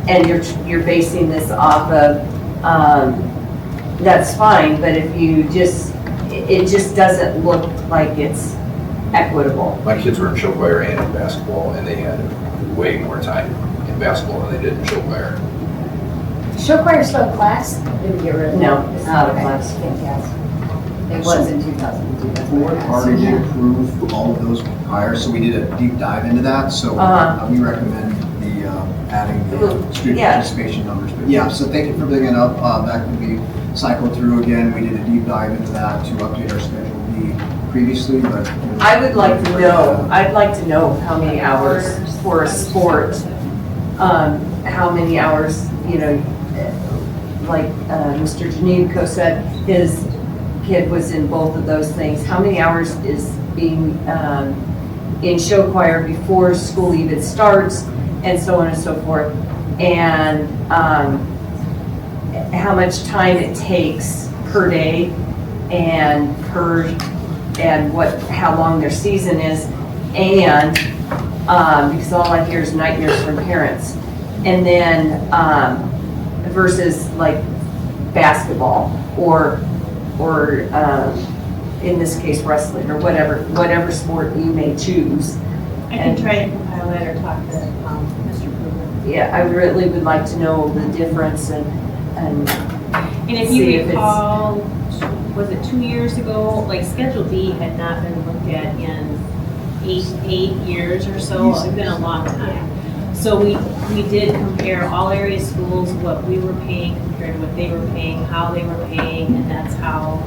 and you're basing this off of, that's fine, but if you it just doesn't look like it's equitable. My kids were in show choir and in basketball, and they had way more time in basketball than they did in show choir. Show choir still in class? Did we get rid of it? No, it's not a Okay. class. Fantastic. It was in 2002. The board already did approve all of those prior, so we did a deep dive into that. So we recommend adding the student participation numbers. But yeah, so thank you for bringing it up. That can be cycled through again. We did a deep dive into that to update our Schedule B previously, but. I would like to know, I'd like to know how many hours for a sport, how many hours, like Mr. Janevko said, his kid was in both of those things. How many hours is being in show choir before school even starts, and so on and so forth, and how much time it takes per day, and how long their season is, and because all I hear is nightmares from parents, and then versus like basketball or in this case wrestling or whatever sport you may choose. I can try to compile that or talk to Mr. Kruger. Yeah, I really would like to know the difference and if you recall, was it 2 years ago? Like Schedule B had not been looked at in eight years or so. It's been a long time. So we did compare all area schools, what we were paying compared to what they were paying, how they were paying, and that's how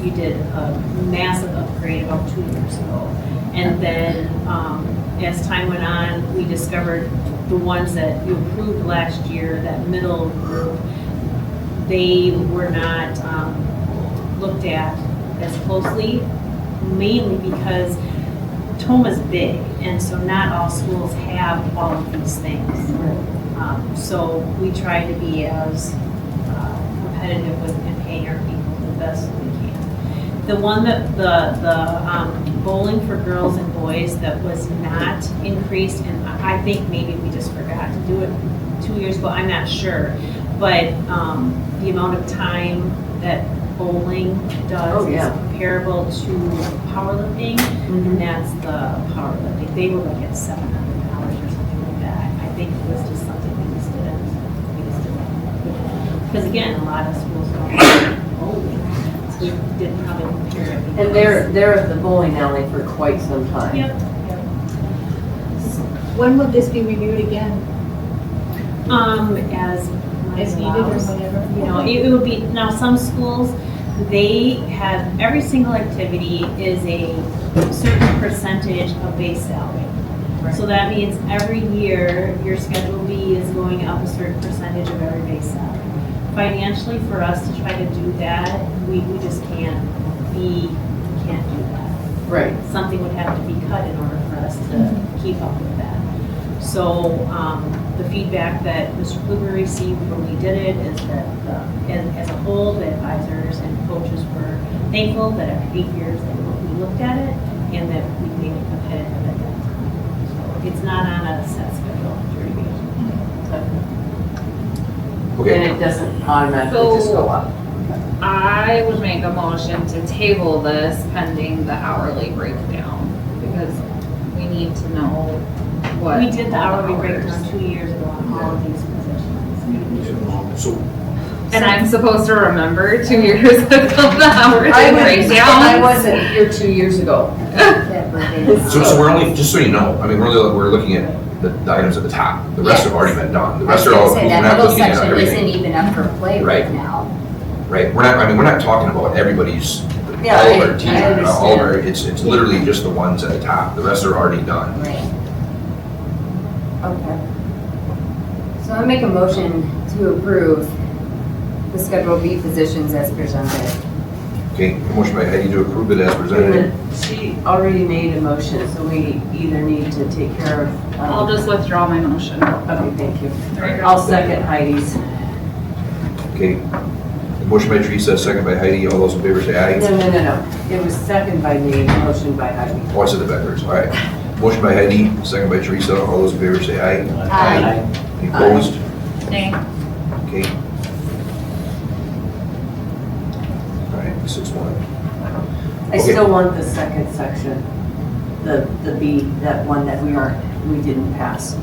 you did a massive upgrade about 2 years ago. And then, as time went on, we discovered the ones that you approved last year, that middle group, they were not looked at as closely, mainly because Tomah's big, and so not all schools have all of these things. So we try to be as competitive with and paying our people the best we can. The one that the bowling for girls and boys that was not increased, and I think maybe we just forgot to do it 2 years ago. I'm not sure, but the amount of time that bowling does is comparable to powerlifting, and that's the powerlifting. They were like at $700 or something like that. I think it was just something we just didn't. Because again, a lot of schools don't have bowling, so we didn't probably compare it. And they're at the bowling alley for quite some time. Yep. When will this be reviewed again? As needed or whatever. You know, it would be, now some schools, they have, every single activity is a certain percentage of base salary. So that means every year, your Schedule B is going up a certain percentage of every base salary. Financially, for us to try to do that, we just can't do that. Right. Something would have to be cut in order for us to keep up with that. So the feedback that Mr. Kluger received when we did it is that as a whole, the advisors and coaches were thankful that after 8 years that we looked at it and that we made it competitive at that time. So it's not on a set schedule to review. And it doesn't automatically just go up. I would make a motion to table this pending the hourly breakdown, because we need to know what. We did the all hourly hours. breakdown 2 years ago on all of these positions. So, And I'm supposed to remember 2 years ago the hourly I breakdown. wasn't here 2 years ago. so we're only, just so you know, I mean, we're looking at the items at the top. The rest have already been done. The rest are all, we're that not middle looking at section isn't everything. even up for play right now. Right, we're not talking about everybody's, all of our teachers, all of our, it's literally just the ones at the top. The rest are already done. Right. Okay. So I make a motion to approve the Schedule B positions as presented. Okay, motion by Heidi to approve it as presented. She already made a motion, so we either need to take care of. I'll just withdraw my motion. Okay, thank you. There you go. I'll second Heidi's. Okay, motion by Teresa, second by Heidi. All those in favor say aye. No. It was second by me, motion by Heidi. Oh, I said the backwards, all right. Motion by Heidi, second by Teresa. All those in favor say aye. Aye. Any opposed? Nay. Okay. All right, 6-1. I still want the second section, the B, that one that we didn't pass.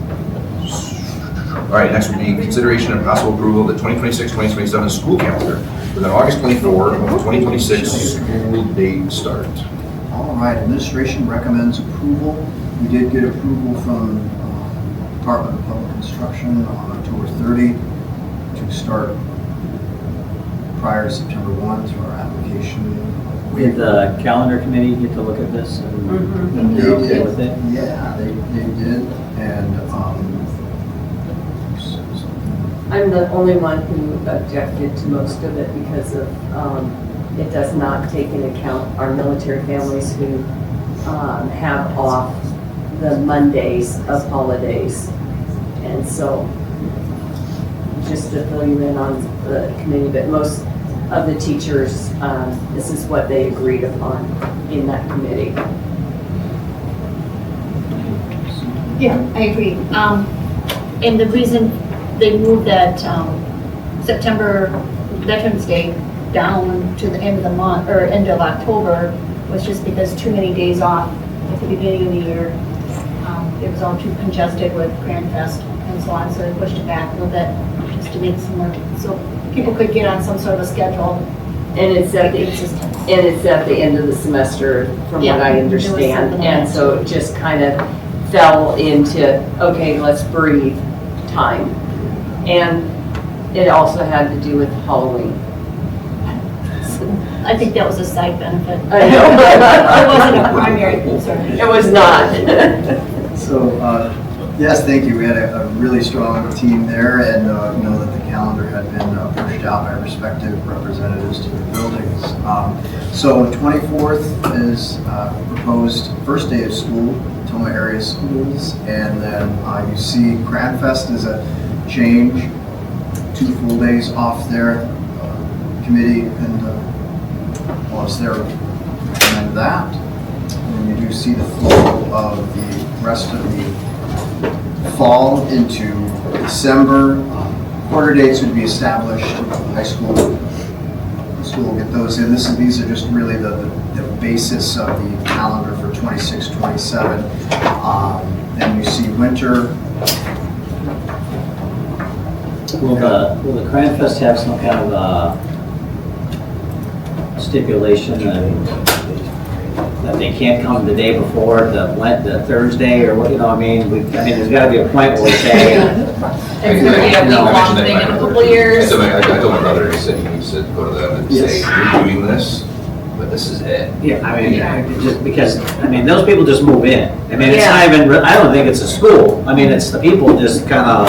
All right, next would be consideration and possible approval of the 2026-2027 school calendar with an August 24 of the 2026 school day start. All right, administration recommends approval. We did get approval from Department of Public Instruction on October 30 to start prior to September 1 through our application. Did the calendar committee get to look at this and They you're okay did. with it? Yeah, they did, and I'm the only one who objected to most of it because of, it does not take into account our military families who have off the Mondays of holidays. And so, just to fill you in on the committee, but most of the teachers, this is what they agreed upon in that committee. Yeah, I agree. And the reason they moved that September Veterans Day down to the end of the month, or end of October, was just because too many days off at the beginning of the year. It was all too congested with Grand Fest and so on, so they pushed it back a little bit just to make some more, so people could get on some sort of a schedule. And it's at the end of the semester, from Yeah, what I there was understand. something And else. so it just kind of fell into, okay, let's breathe time. And it also had to do with Halloween. I think that was a side benefit. I know. It wasn't a primary concern. It was not. So, yes, thank you. We had a really strong team there, and know that the calendar had been pushed out by respective representatives to the buildings. So 24th is proposed first day of school, Tomah area schools, and then you see Cranfest is a change, 2 full days off there. Committee and wants their recommend that. And you do see the flow of the rest of the fall into December. Quarter dates would be established. High school will get those in. These are just really the basis of the calendar for 26, 27. Then you see winter. Will the Cranfest have some kind of stipulation that they can't come the day before the Thursday or what, you know, I mean, there's gotta be a point where we say. It's gonna be a week-long thing in a couple years. I told my brother, he said he needs to go to them and say, you're doing this, but this is it. Yeah, I mean, just because, those people just move in. It's not even, I don't think it's a school. It's the people just kind of,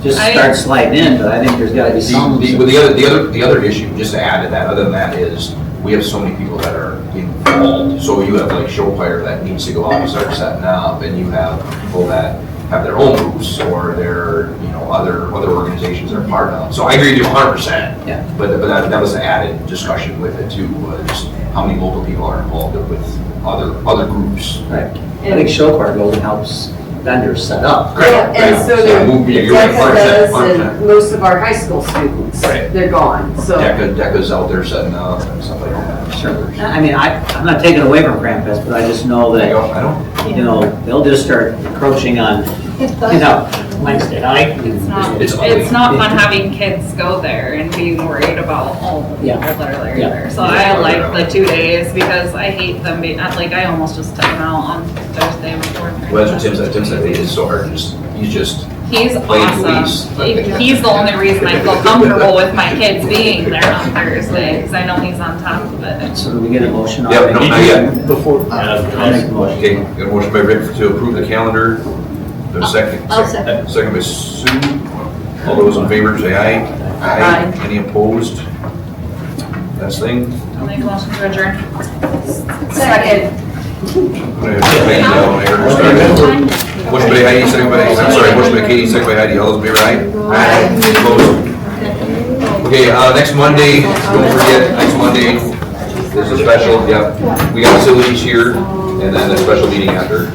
start sliding in, but I think there's gotta be some. The other issue, just to add to that, other than that, is we have so many people that are involved. So you have like show fire that needs to go out and start setting up, and you have people that have their own groups or their, other organizations they're part of. So I agree with you 100%. Yeah. But that was an added discussion with it too, was how many local people are involved with other groups. Right. I think show choir building helps vendors set up. And so You're right, DECA does, 100%. and most of our high school students, they're gone, so. DECA's out there setting up and stuff like that. Sure. I'm not taking away from Cranfest, but I just know that, they'll just start encroaching on, Wednesday night. It's not fun having kids go there and being worried about all the people that are there. So I like the 2 days because I hate them being, I almost just took them out on Thursday before. Well, that's what Tim said, it is so hard, He's awesome. He's the only reason I feel comfortable with my kids being there on Thursday, because I know he's on top of it. So do we get a motion on Yeah, it? no, not yet. Before, I'll make the motion. Okay, got a motion by Rick to approve the calendar. There's a second. I'll second. Second by Sue. All those in favor say aye. Aye. Any opposed? Last thing. I'll make a motion to adjourn. Second. Motion by Heidi, second by, motion by Katie, second by Heidi. All those in favor, aye? Aye. Opposed? Okay, next Monday, don't forget, next Monday, there's a special, we got facilities here, and then a special meeting after.